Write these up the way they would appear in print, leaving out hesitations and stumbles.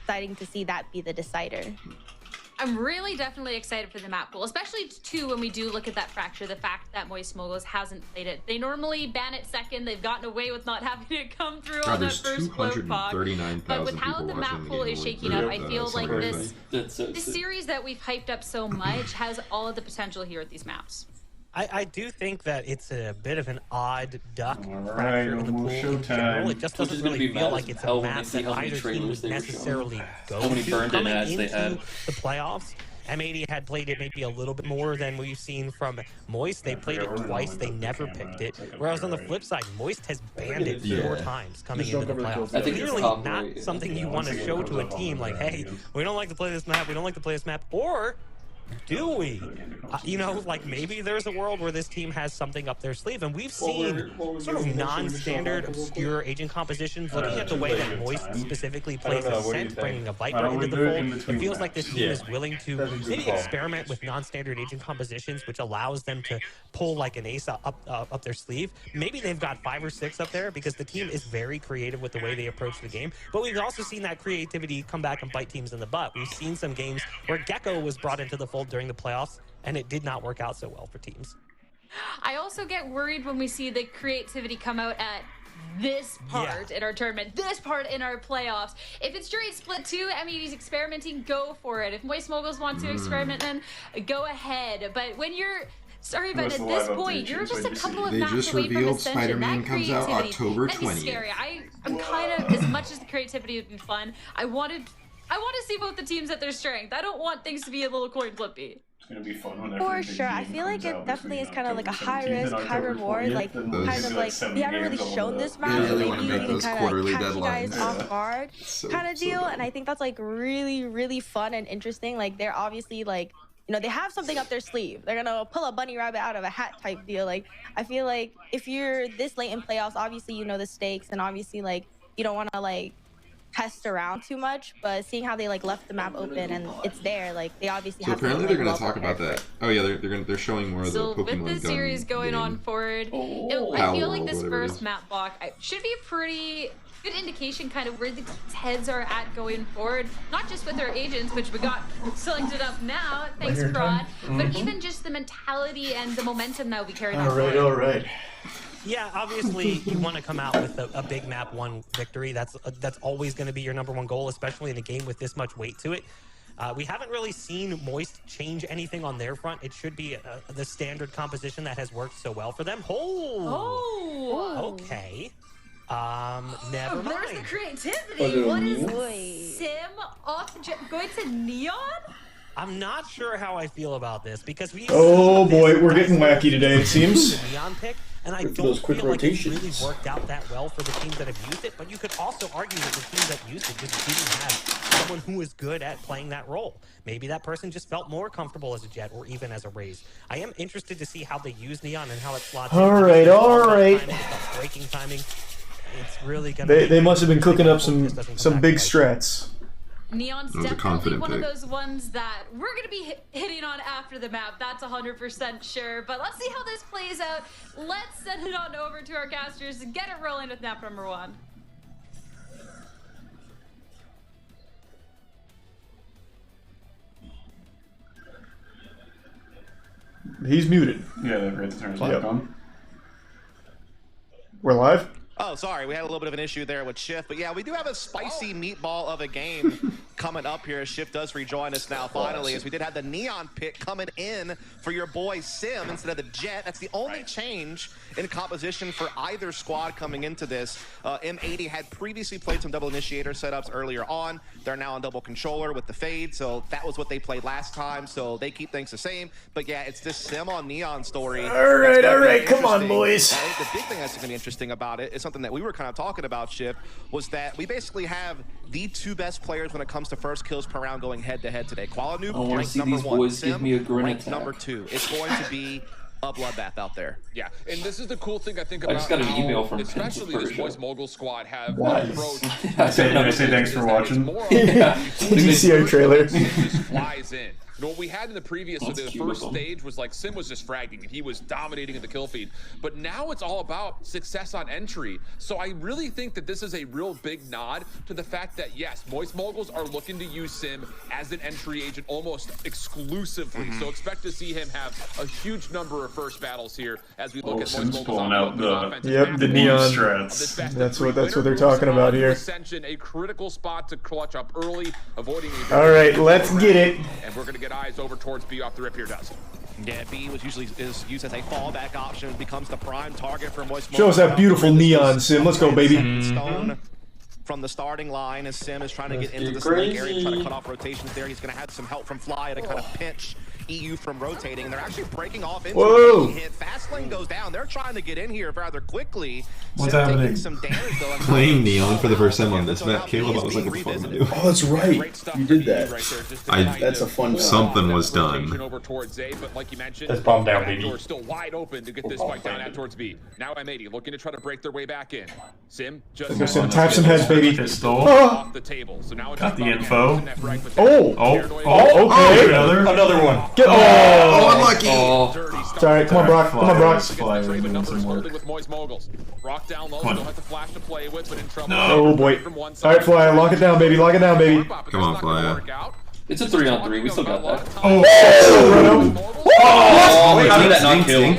exciting to see that be the decider. I'm really definitely excited for the map pool, especially too when we do look at that fracture, the fact that Moguls hasn't played it. They normally ban it second. They've gotten away with not having it come through on that first float pop. But with how the map pool is shaking up, I feel like this series that we've hyped up so much has all of the potential here at these maps. I do think that it's a bit of an odd duck fracture in the pool in general. It just doesn't really feel like it's a map that either team would necessarily go to coming into the playoffs. M80 had played it maybe a little bit more than we've seen from Moist. They played it twice. They never picked it. Whereas on the flip side, Moist has banned it 4 times coming into the playoffs. I think clearly not something you want to show to a team like, hey, we don't like to play this map. We don't like to play this map. Or do we? You know, like maybe there's a world where this team has something up their sleeve, and we've seen sort of non-standard, obscure agent compositions. Looking at the way that Moist specifically plays Ascent, bringing a Viper into the fold, it feels like this team is willing to maybe experiment with non-standard agent compositions, which allows them to pull like an ace up their sleeve. Maybe they've got 5 or 6 up there because the team is very creative with the way they approach the game. But we've also seen that creativity come back and bite teams in the butt. We've seen some games where Gecko was brought into the fold during the playoffs, and it did not work out so well for teams. I also get worried when we see the creativity come out at this part in our tournament, this part in our playoffs. If it's during split 2, M80's experimenting, go for it. If Moist Moguls want to experiment, then go ahead. But when you're sorry, but at this point, you're just a couple of maps away from Ascension. That creativity, that'd be scary. I'm kind of, as much as the creativity would be fun, I want to see both the teams at their strength. I don't want things to be a little coin flippy. It's gonna be fun whenever for sure. I feel like it definitely is kind of like a high risk, high reward. Like kind of like we haven't really shown this map, so maybe you can kind of like catch you guys off guard, kind of deal. And I think that's like really, really fun and interesting. Like they're obviously like, you know, they have something up their sleeve. They're gonna pull a bunny rabbit out of a hat type deal. Like I feel like if you're this late in playoffs, obviously you know the stakes, and obviously like you don't want to like test around too much, but seeing how they like left the map open and it's there, like they obviously have. So apparently they're going to talk about that. Oh yeah, they're showing more of the Pokemon. So with the series going on forward, I feel like this first map block should be a pretty good indication kind of where the team's heads are at going forward, not just with their agents, which we got selected up now, thanks Prod, but even just the mentality and the momentum that we carry on forward. All right. Yeah, obviously you want to come out with a big map 1 victory. That's always going to be your #1 goal, especially in a game with this much weight to it. We haven't really seen Moist change anything on their front. It should be the standard composition that has worked so well for them. Okay. Never mind. Where's the creativity? What is Sim off going to Neon? I'm not sure how I feel about this because we. Oh boy, we're getting wacky today. It seems. Neon pick, and I don't feel like it's really worked out that well for the teams that have used it. But you could also argue that the teams that used it just didn't have someone who was good at playing that role. Maybe that person just felt more comfortable as a Jet or even as a Raze. I am interested to see how they use Neon and how it slots. All right. Breaking timing. It's really gonna. They must have been cooking up some big strats. Neon's definitely one of those ones that we're going to be hitting on after the map. That's 100% sure. But let's see how this plays out. Let's send it on over to our casters and get it rolling with map #1. He's muted. Yeah, they're right to turn his mic on. We're live? Oh, sorry, we had a little bit of an issue there with Shift, but yeah, we do have a spicy meatball of a game coming up here as Shift does rejoin us now finally, as we did have the Neon pick coming in for your boy Sim instead of the Jet. That's the only change in composition for either squad coming into this. M80 had previously played some double initiator setups earlier on. They're now on double controller with the fade, so that was what they played last time, so they keep things the same. But yeah, it's this Sim on Neon story. All right, come on, boys. I think the big thing that's going to be interesting about it is something that we were kind of talking about, Shift, was that we basically have the 2 best players when it comes to first kills per round going head-to-head today. Qualanoob ranked #1, Sim ranked #2. It's going to be a bloodbath out there. Yeah, and this is the cool thing I think about. I just got an email from especially this Moist Mogul squad have I say thanks for watching. Did you see our trailer? Just flies in. You know, what we had in the previous, so the first stage was like Sim was just fragging and he was dominating in the kill feed. But now it's all about success on entry. So I really think that this is a real big nod to the fact that, yes, Moist Moguls are looking to use Sim as an entry agent almost exclusively. So expect to see him have a huge number of first battles here as we look at Moist Moguls pulling out the neon strats. That's what they're talking about here. Ascension, a critical spot to clutch up early, avoiding a all right, let's get it. And we're gonna get eyes over towards B off the rip here, does. Yeah, B was usually used as a fallback option, becomes the prime target for Moist. Show us that beautiful neon, Sim. Let's go, baby. Stone from the starting line as Sim is trying to get into the snake area, trying to cut off rotations there. He's going to have some help from Fly to kind of pinch EU from rotating, and they're actually breaking off into a hit. Fast lane goes down. They're trying to get in here rather quickly. What's happening? Some damage, though. Playing Neon for the first time on this map, Caleb, I was like, what the fuck am I doing? Oh, that's right. You did that. That's a fun Something was done. Over towards A, but like you mentioned, let's bomb down, baby. Door's still wide open to get this fight down at towards B. Now M80 looking to try to break their way back in. Sim just type some heads, baby. Pistol. Off the table. So now it's got the info. Okay. Another one. Oh, unlucky. It's alright, come on, Brock. Come on, Brock. With Moist Moguls. Rock down low, don't have the flash to play with, but in trouble. Oh boy. Alright, Fly, lock it down, baby. Lock it down, baby. Come on, Fly. It's a 3-on-3. We still got that. Oh, wait, how did that not kill?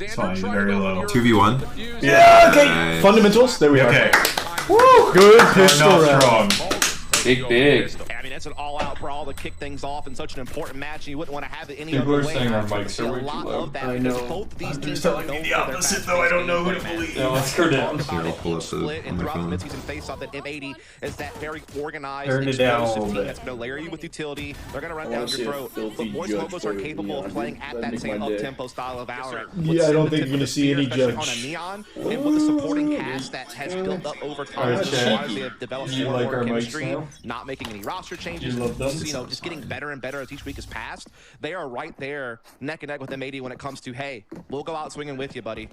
It's fine, very low. 2v1. Yeah, okay. Fundamentals. There we are. Okay. Woo! Good pistol round. Big. I mean, that's an all-out brawl to kick things off in such an important match, and you wouldn't want to have it any People other are way. saying our mics are way too low. I know. Both these teams telling me the opposite, though. I don't know who to believe. Yeah, let's go down. I'll pull up And my throughout the phone. mid-season face-off, that M80 is that very organized, Turn it down a explosive little team bit. that's going to layer you with utility. They're going to run down your throat. But Moist Moguls are capable of playing at that same up-tempo style of Valorant. Yeah, I don't think you're going to see any judge. On a Neon, and with the supporting cast that has built up over time, as they have developed more chemistry, not making any roster changes, you know, just getting better and better as each week has passed. They are right there, neck and neck with M80 when it comes to, hey, we'll go out swinging with you, buddy.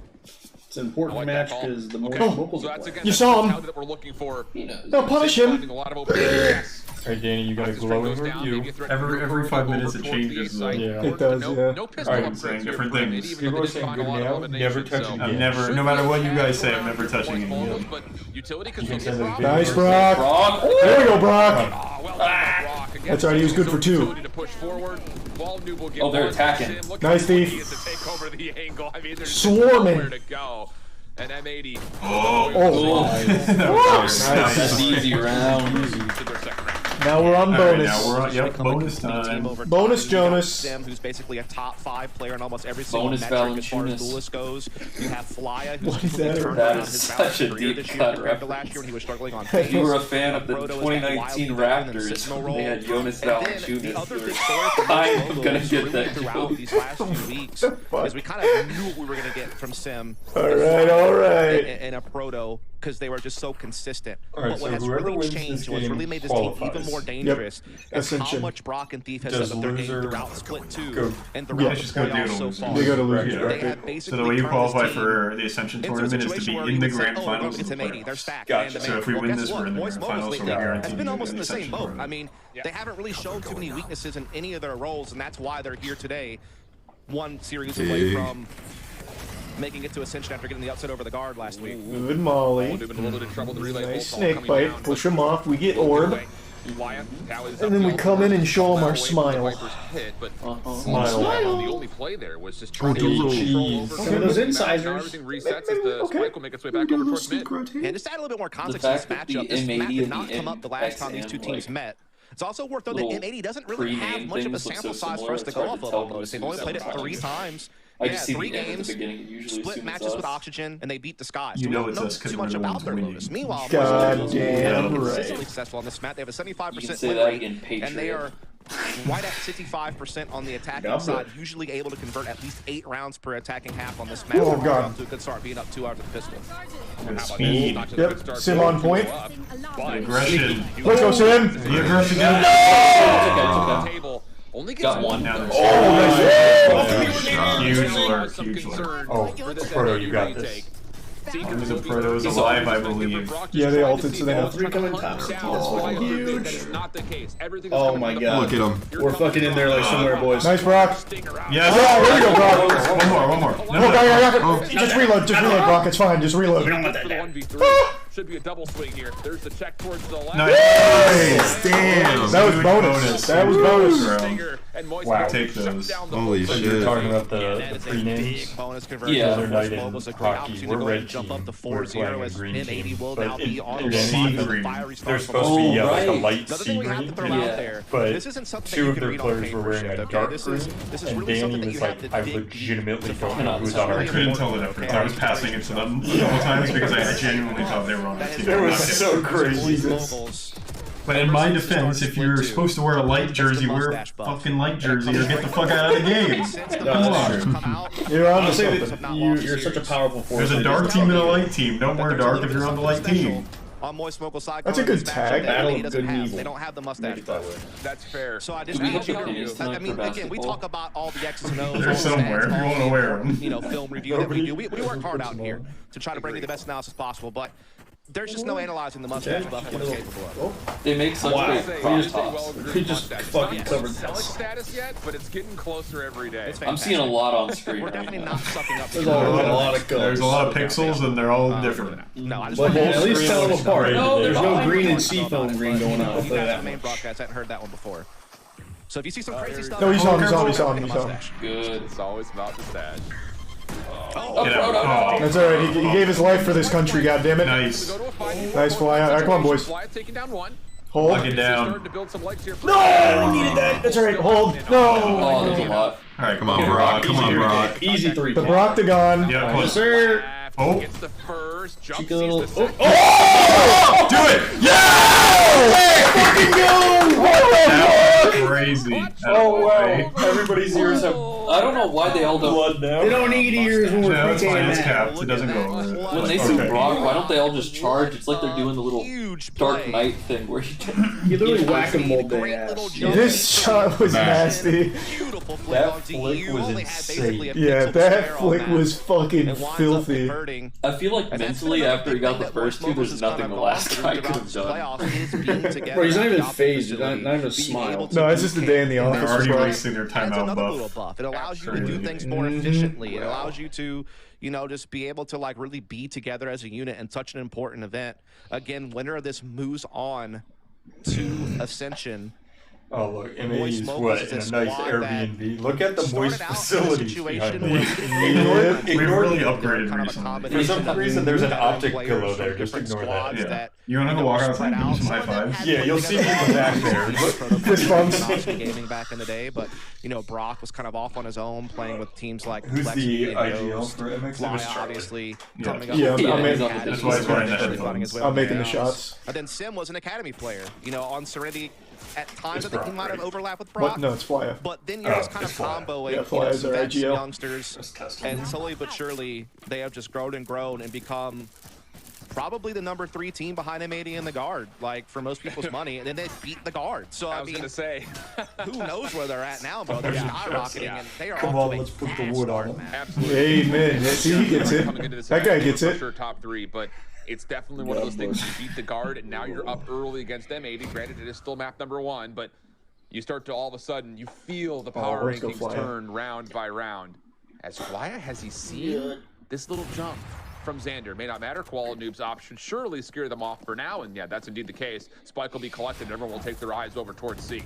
It's an important match because the more vocals are playing. You saw him. That we're looking for. No, punish him. Alright, Danny, you got a glowing review. Every 5 minutes it changes. Yeah, it does, yeah. Alright, I'm saying different things. People are saying good now, never touch it again. No matter what you guys say, I'm never touching it again. Nice, Brock. There we go, Brock. That's alright, he was good for 2. Oh, they're attacking. Nice, Steve. Swarming. And M80. Nice. Easy round. Now we're on bonus. Now we're on, bonus time. Bonus Jonas. Sim, who's basically a top 5 player in almost every single Bonus metric as far as Valanciunas. duelist goes. You have Flya, who's What is that? turned That around is his such a Valorant career deep this year cut compared to last reference. year when he was struggling on If you were a fan of the Proto is that 2019 wildly veteran Raptors, sentinel they role. had Jonas And then the Valanciunas. other big story for I'm Moguls gonna get really that throughout joke. these last few weeks is we kind of knew what we were going to get from Sim. Alright. And a Proto, because they were just so consistent. Alright, But what so has whoever really wins changed, this what's game really made this team even qualifies. more dangerous, is how Ascension. much Brock and Thief has Does set up their game loser throughout Split 2 go- and Yeah, throughout it's the just gonna playoffs do so loser. far. They go to loser Bracket. They have So basically the way you turned qualify this team for the Ascension into a tournament is to situation be where in you the can say, grand oh, we're finals going of to the get to M80. They're playoffs. stacked. Gotcha. So if we Well, win guess this, what? we're in the Moist grand finals, Moguls so league we're guaranteed has to been be almost in in the the same Ascension boat. tournament. I mean, they haven't really shown too many weaknesses in any of their roles, and that's why they're here today. One series away from making it to Ascension after getting the upset over the guard last week. Good Molly. Nice snake bite. Push him off. We get orb. And then we come in and show them our smile. Smile. The only play there was just trying to Cheese. over Some of those incisors. everything resets as the spike will make its way back over towards mid. And just to add a little bit more context to this fact that the matchup, this map M80 did and not the come up the last time these two XM, teams like, met. It's also worth noting that M80 doesn't really have pre-name much of a things look sample so size for us to go similar, off it's of hard on to tell this. They've only played it who's 3 us. times. I Yeah, just see 3 the end at the games, beginning. Usually split assume matches it's with us. Oxygen, and they beat the Sky. You So know we it's don't us know 'cause too we're much the about ones their winning. moves. Meanwhile, God Moguls damn are right. consistently successful on this map. They have a 75% You can say win that rate, again, and they Patriot. are right at 65% on the attacking God side, bless. usually able to convert at least 8 rounds per attacking half on this map. Oh, They're God. off to a good start, being up 2 hours with the pistol. Good speed. Yep, Sim on point. The aggression. Let's go, Sim. The aggression. It's okay. Only gets Got one. Now there's Oh, huge lurk, huge lurk. concern Oh, for this Proto, M80 you got retake. this. The Proto is alive, I believe. Yeah, they ulted, so they have 3 coming top. That's fucking huge. That is not the case. Oh my god. Look at him. We're fucking in there like somewhere, boys. Nice, Brock. Yes. Oh, there you go, Brock. One more. No, just reload, Brock. It's fine. Just reload. We don't want that. 1v3 should be a double swing here. There's the check towards the left. Nice. Damn. That was bonus. That was bonus. Wow. Take those. Holy So shit. you're talking about the pre-names? Yeah, they're not in hockey. We're red team. We're playing a green team. But in sea green, they're supposed to be like a light sea green. But 2 of their players were wearing a dark green, and Danny was like, I legitimately don't know who's on our I team. couldn't tell the difference. I was passing it to them a couple times because I genuinely thought they were on our team. It was so crazy. But in my defense, if you're supposed to wear a light jersey, wear a fucking light jersey or get the fuck out of the game. Come on. You're on to Honestly, something. you're such a powerful force. There's a dark team and a light team. Don't wear dark if you're on the light team. That's a good tag. Battle of good and evil. They don't have the mustache buff. That's fair. So I just We want you have to opinions I mean, for again, we talk about all the X's and O's. They're somewhere. You want to wear them. You know, film review that we do. We work hard out here to try to bring you the best analysis possible, but there's just no analyzing the mustache buff and what it's capable of. They make such great crop tops. He just fucking covered Selling that. status yet, but it's getting closer every day. I'm seeing a lot on screen. We're definitely not sucking up. There's a lot of colors. There's a lot of pixels and they're all different. No, I just But want at least tell them apart. No, There's no they're green fine. and seafoam green going on. I'll you tell you guys that on the main much. broadcast hadn't heard that one before. So if you see some crazy stuff, No, he saw him. Good. It's always about the stash. Get out. Oh, That's alright. He gave his life for this country, goddammit. nice. Nice fly out. Alright, come on, boys. Taking down one. Hold. Lock it down. No! We needed that. That's alright. Hold. Oh, No! there's a lot. Alright, come on, Brock. Come on, Brock. Easy 3. The Broctagon. Yeah, Yes, close. sir. Oh. Gets the first jump. Chica little. Sees the second. Do it! Yeah! Fucking go! That was crazy. Oh, wow. Everybody's ears have I don't know why they all don't. blood now. They don't need ears when No, we're it's fine. PKing It's that. capped. It doesn't go over it. When they see Brock, why don't they all just charge? It's like they're doing the little huge Dark play. Knight thing where you You literally whack-a-mole their ass. This shot was nasty. Beautiful flick That onto flick you. was Only had basically a insane. Yeah, pixel that spare on flick that. was fucking It winds up filthy. converting. I feel like And that's mentally been after he got the that first two, Moguls there's has nothing kind the of last gone guy through could have throughout done. the playoffs is being together Bro, he's not at even the phased. He's opposite not even being smiled. able to No, it's just a day in the And they're office. already bro. wasting their That's timeout another little buff. buff. It allows you to do Crazy. things more efficiently. It allows you to, you know, just be able to like really be together as a unit in such an important event. Again, winner of this moves on to Ascension. Oh, look, Moist M80's Moguls what, is in a a nice squad Airbnb. Look at the started moist out in a facilities situation behind where- me. We've really upgraded Kind of a recently. combination For some of reason, there's an different optic players pillow from there. Just different ignore squads that. Yeah. You wanna go walk outside and give me some high fives? Yeah, you'll see me in the back there. Fist bumps. Gaming back in the day, but you know Brock was kind of off on his own, playing with teams like Who's Lexi the and IGL Ghost, for MX? Fly, It was Charlie. obviously Yeah. coming up. Yeah, with I'm the making- Academy, That's why he's wearing the running headphones. his way I'm on making the rounds. shots. And then Sim was an Academy player, you know, on Serenity. At times, It's I think he Brock, might have right? overlapped with Brock. What? No, it's Flya. But then you're just kind of it's Flya. comboing, Yeah, you Flya know, is some our vets and IGL. youngsters, and slowly but surely they have just grown and grown and become probably the number 3 team behind M80 in the guard, like for most people's money, and then they beat the guard. So I I was mean, gonna say. who knows where they're at now, bro? They're skyrocketing, and they are Come off on, to a let's put the fast wood start, on. man. Absolutely. Amen. Yeah, see, he gets it. Coming into this That guy event, gets for it. sure top 3, but it's definitely one of those things. You beat the guard, and now you're up early against M80. Granted, it is still map number 1, but you start to all of a sudden you feel the power let's go rankings Flya. turn round by round. As Flya, has he seen this little jump from Xander? May not matter. Koala Noob's option surely scare them off for now, and yeah, that's indeed the case. Spike will be collected, and everyone will take their eyes over towards C.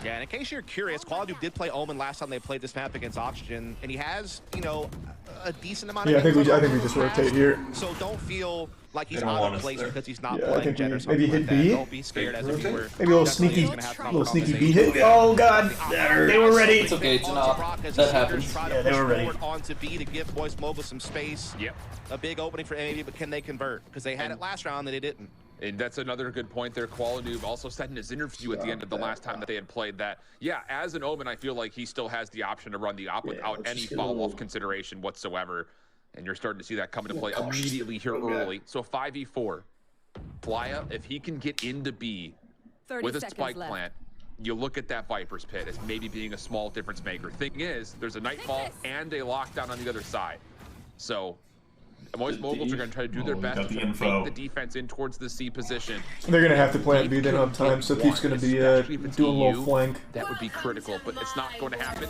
Yeah, and in case you're curious, Quality did play Omen last time they played this map against Oxygen, and he has, you know, a decent amount of Yeah, I think we info just from rotate past. here. So don't feel like he's They don't out want of us place there. because he's not Yeah, I playing think Jet we or something maybe like hit that. B? Don't be scared as if you were. Maybe a little definitely sneaky, gonna have little sneaky B conversation. hit. Oh god, they were ready. It's okay, it's enough. That happens. Yeah, they were ready. Onto B to give Moist Mogul some space. Yep. A big opening for M80, but can they convert? Because they had it last round and they didn't. And that's another good point there. Koala Noob also said in his interview at the end of the last time that they had played that, yeah, as an Omen, I feel like he still has the option to run the op without any follow-off consideration whatsoever. And you're starting to see that come into play immediately here early. So 5v4. Flya, if he can get into B with a spike plant, you look at that Viper's Pit as maybe being a small difference maker. Thing is, there's a Nightfall and a lockdown on the other side. So And Moist Moguls are going to try to do their best to make the defense in towards the C position. They're going to have to plant B, they don't have time, so Thief's going to be doing a little flank. That would be critical, but it's not going to happen.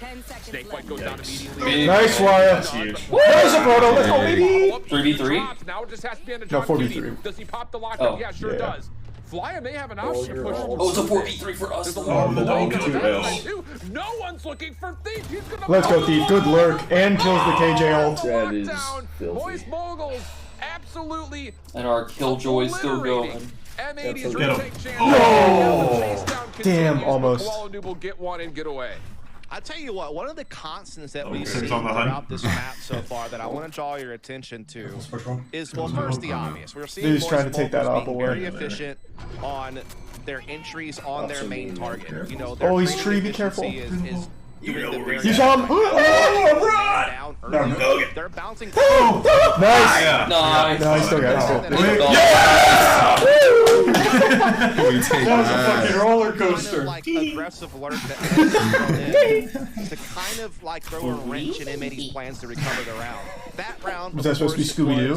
Snakebite goes down immediately. Nice, Flyer. That's huge. There's a proto. Let's go, baby. 3v3? Now it just has to be on No, 4v3. Does he pop the lockdown? Yeah, sure does. Flyer may have an option to push. Oh, it's a 4v3 for us. Oh, the dog 2L. No one's looking for Thief. He's gonna Let's go, Thief. Good lurk. And kills the KJ ult. That is Moist filthy. Moguls absolutely. And our Killjoy is still going. M80's Get him. retake chance. Oh! Damn, almost. Kuala Lumpur will get one and get away. I'll tell you what, one of the constants that we've Sim's seen on the hunt. throughout this map so far that I want to draw your attention to is, well, first the obvious. We're seeing They're just trying to take that Moguls op being away. very efficient on their entries on their main target. You know, Oh, he's their tree, be careful. efficiency is doing the very You saw him? down early. They're bouncing. Nice. No, he still got it. That was a fucking roller coaster. Like aggressive lurk that to kind of like throw a wrench in M80's plans to recover the round. That round Was that supposed to be Scooby-Doo?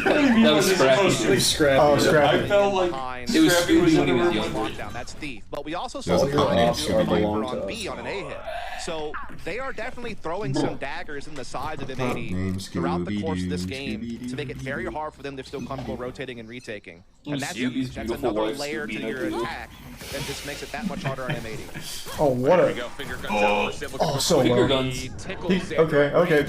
That was Scrappy. Oh, Scrappy. I felt like It was Scrappy was Scooby in the when he was room. younger. lockdown. That's Thief. But we also saw Those are Kanye do a belong Viper to on us. B on an A hit. So they are definitely throwing some daggers in the sides of M80 throughout the course of this game to make it very hard for them to feel comfortable rotating and retaking. And that's another layer to your attack that just makes it that much harder on M80. Oh, what There we a... go. Finger guns out. Sim looking Oh, for so Finger low. guns. Okay.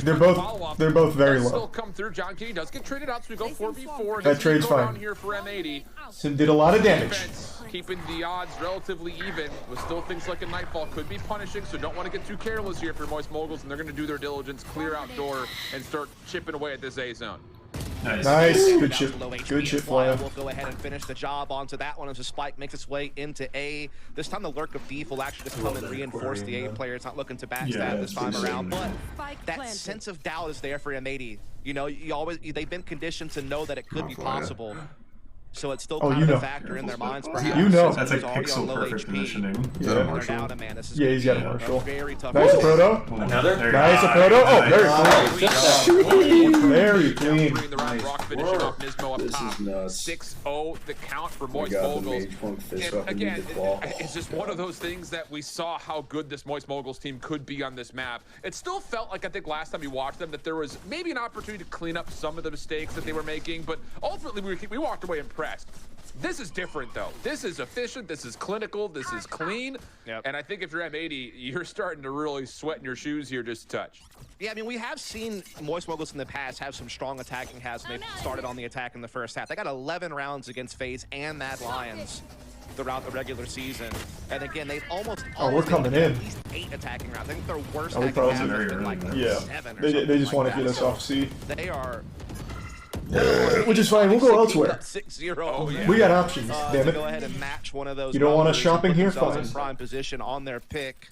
They're both very Still low. come through. John Kitty does get traded out, so we go 4v4. That trade's fine. Here for M80. Sim did a lot of damage. Defense, keeping the odds relatively even, with still things like a Nightfall could be punishing, so don't want to get too careless here for Moist Moguls, and they're going to do their diligence, clear out door, and start chipping away at this A zone. Nice. Good shit. Good shit, Flyer. We'll go ahead and finish the job onto that one as the spike makes its way into A. This time the lurk of Thief will actually just come and reinforce the A player. It's not looking to backstab this time around, but that sense of doubt is there for M80. You know, they've been conditioned to know that it could be possible. So it's still kind of a factor in their minds. Perhaps. You know. That's like pixel perfect positioning. Is that a Marshall? Yeah, he's got a Marshall. Very tough. Nice proto. Another? Nice proto. Oh, very clean. Very clean. The round, Brock finishing off Nismo up This top. is nuts. 6-0 the count for My Moist God, the Moguls. mage punk fist And weapon again, needs to fall. it's just one of those things that we saw how good this Moist Moguls team could be on this map. It still felt like, I think last time we watched them, that there was maybe an opportunity to clean up some of the mistakes that they were making, but ultimately we walked away impressed. This is different, though. This is efficient, this is clinical, this is clean, and I think if you're M80, you're starting to really sweat in your shoes here just a touch. Yeah, I mean, we have seen Moist Moguls in the past have some strong attacking halves when they started on the attack in the first half. They got 11 rounds against FaZe and Mad Lions throughout the regular season. And again, they've almost we're coming in. at least 8 attacking rounds. I think their worst we attacking probably half has very been like early, 7 or something They just want to like get us that. off C. They are... Which is fine. We'll go elsewhere. 6-0. Oh, yeah. We got options. Damn To go it. ahead and match one of those. You don't want us numbers, shopping put here? themselves Fine. in prime position on their pick.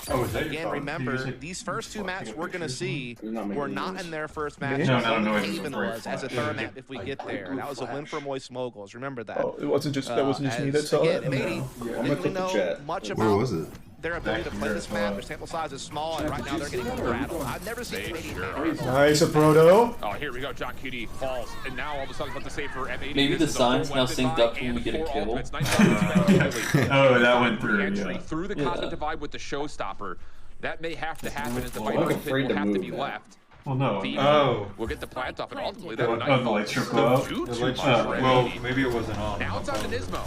Oh, is that your Again, phone? remember, these first 2 maps we're going to see were not in their first match. No, Haven was as a third map if we get there. That was a win for Moist Moguls. Remember that. Oh, it wasn't just me that saw again, that. M80 didn't really know much Where about was it? their ability to play this map. Their sample size is small, and right now they're getting rattled. I've never seen M80. Nice proto. Oh, here we go. John Cutie falls, and now all of a sudden, what to say for M80? Maybe this the is a sign's full now weapon synced buy up when we and get a 4 kill. ultimates. Nice Oh, that went through, entry yeah. through the Cosmic Divide with the Showstopper. That may have to happen as the Viper I'm pit afraid will to have to move be that. left. Well, no. Thief Oh. will get the plant off, and ultimately The that light Nightfall should go will up. do The too light much should- for well, M80. maybe it wasn't on. Now it's on to Nismo.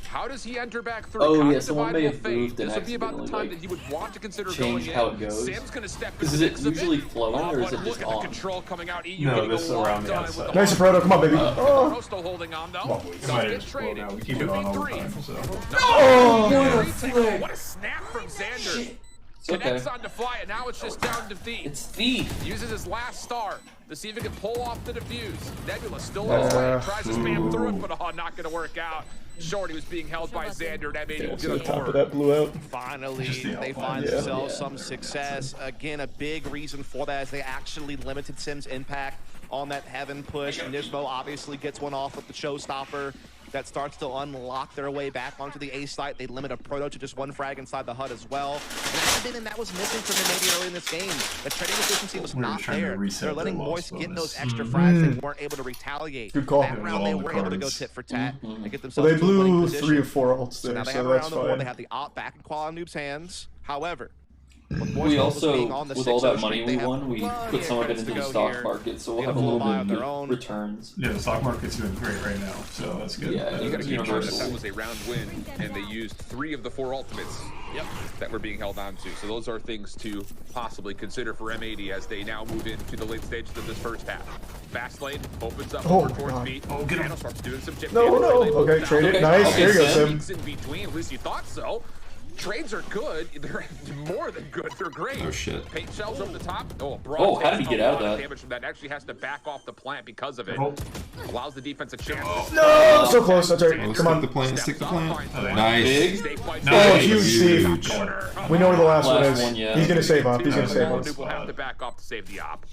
How does he enter back through? Oh, Cosmic yeah, someone Divide may will have fade. moved and This would be about the accidentally, time that he would want to consider change going how in. it goes. Sam's going to step Is into it the mix a usually bit. flowing, or is But it just look at on? the control coming out. EU No, getting this is a around the lockdown outside. with Nice proto. Come on, baby. Oh. Still holding on though. Well, we Does might get as well traded. now. We keep it on all the 2v3. time, so. Oh. What a snap from Xander. Connects on to Fly, and now it's just down to Thief. It's Thief. Uses his last star to see if he can pull off the defuse. Nebula still in his way, tries to spam through it, but not going to work out. Shorty was being held by Xander. That made him To get the a top of door. that blew out. Finally, the they find themselves some success. Again, a big reason for that is they actually limited Sim's impact on that Heaven push. Nismo obviously gets one off with the Showstopper. that starts to unlock their way back onto the A site. They limit a Proto to just 1 frag inside the HUD as well. And that was missing from them maybe early in this game. The trading efficiency was not there. They're letting Moist get those extra frags. They weren't able to retaliate. Good call. That round they were able to go tit for tat and get themselves Well, they to a winning blew position. 3 or 4 ults there, So now they so have that's round one. They fine. have the op back in Koala Noob's hands. However, We also, with all that money we they won, we put some of it into the stock market, so we'll have a little bit of returns. Yeah, the stock market's doing great right now, so that's good. Yeah, You gotta keep in mind that Universal. was a round win, and they used 3 of the 4 ultimates that were being held on to. So those are things to possibly consider for M80 as they now move into the late stages of this first half. Fast lane opens up over towards B. Oh, get him. Nano starts doing some chip No, damage. no. They Okay, move trade down. it. Nice. There you go, Sim. Sneaks in between, at least you thought so. Trades are good. They're more than good. They're great. Oh shit. Paint shells over the top. Oh, Oh, how did he get out of that? Damage from that. Actually has to back off the plant because of it. Oh. Allows the defense a chance. No, so close. That's right. Oh, Come on. stick the plant, stick the plant. Oh, Nice. Big? Oh, huge save. Huge. We know where the last one Last is. one, yeah. He's gonna save up. He's gonna save up. Noob will have to back off to save the op.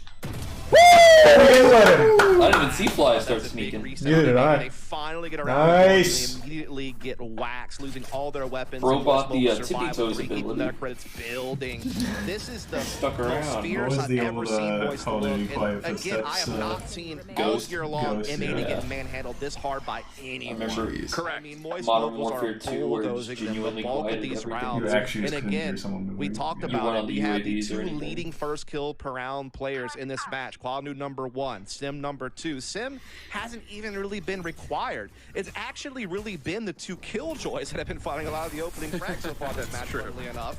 We didn't let him. I didn't even see Fly start sneaking. Neither did I. They finally get around. Nice. They immediately get waxed, losing all their weapons. Bro and bought the Moguls tippy survive, toes keeping ability. their credits building. This is the Stuck most around. fierce What was I've the ever old, seen Moist Call of look. Duty play And with again, I this, have not seen all Ghost? year long Ghost, M80 yeah. get manhandled this hard by anyone. I remember Correct. I mean, Moist Modern Moguls Warfare are 2 where it's bulldozing them the genuinely bulk of quiet these everything. rounds. You actually And just couldn't hear again, someone moving. we talked You about weren't it. on We the had the UAVs or 2 anything. leading first kill per round players in this match. Qualnu #1, Sim #2. Sim hasn't even really been required. It's actually really been the 2 killjoys that have been fighting a lot of the opening frags so far this match, funnily enough.